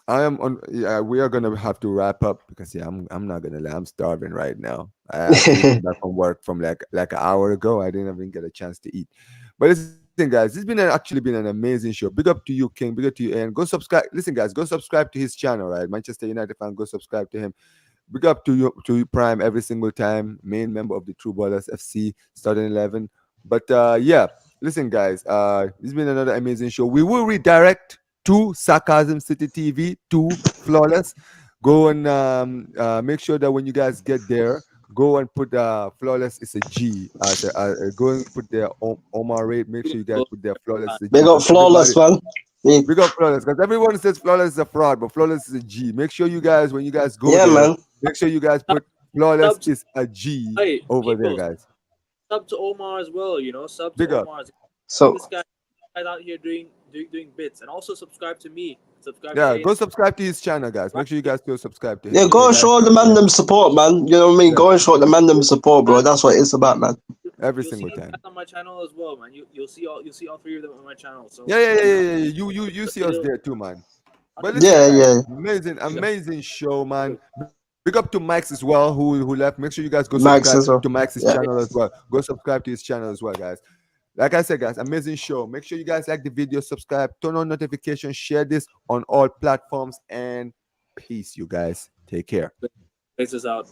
am on. Yeah, we are gonna have to wrap up because I'm not gonna lie, I'm starving right now. I actually came back from work from like an hour ago. I didn't even get a chance to eat. But listen, guys, this been actually been an amazing show. Big up to you, King. Big up to you, and go subscribe. Listen, guys, go subscribe to his channel, right? Manchester United fan, go subscribe to him. Big up to you, Prime, every single time. Main member of the True Ballers FC, starting 11. But yeah, listen, guys. This has been another amazing show. We will redirect to Sarcasm City TV to Flawless. Go and make sure that when you guys get there, go and put Flawless is a G. Go and put their Omar rate. Make sure you guys put their Flawless is a They G got because everybody flawless, man. Yeah, big up Flawless because everyone says Flawless is a fraud, but Flawless is a G. Make sure you guys, when you guys go yeah, there, man. make sure you guys put Flawless Sub to, is a G hey, over there, people, guys. sub to Omar as well. Sub to Big up. Omar. So This guy out here doing bits, and also subscribe to me. Subscribe to Yeah, A. go subscribe to his channel, guys. Make sure you guys go subscribe to him. yeah, Okay, go and guys. show the man them support, man. You know what I mean? Yeah, Go and show the man them support, bro. That's what it's about, man. every You'll see single these guys time. on my channel as well, man. You'll see all three of them on my channel. So Yeah, yeah, yeah, yeah, yeah. You see us there too, man. But listen, Yeah, guys, yeah. amazing show, man. Big up to Mike's as well, who left. Make sure you guys go subscribe Max as to well. Mike's Yeah. channel as well. Go subscribe to his channel as well, guys. Like I said, guys, amazing show. Make sure you guys like the video, subscribe, turn on notifications, share this on all platforms, and peace, you guys. Take care. Peace us out.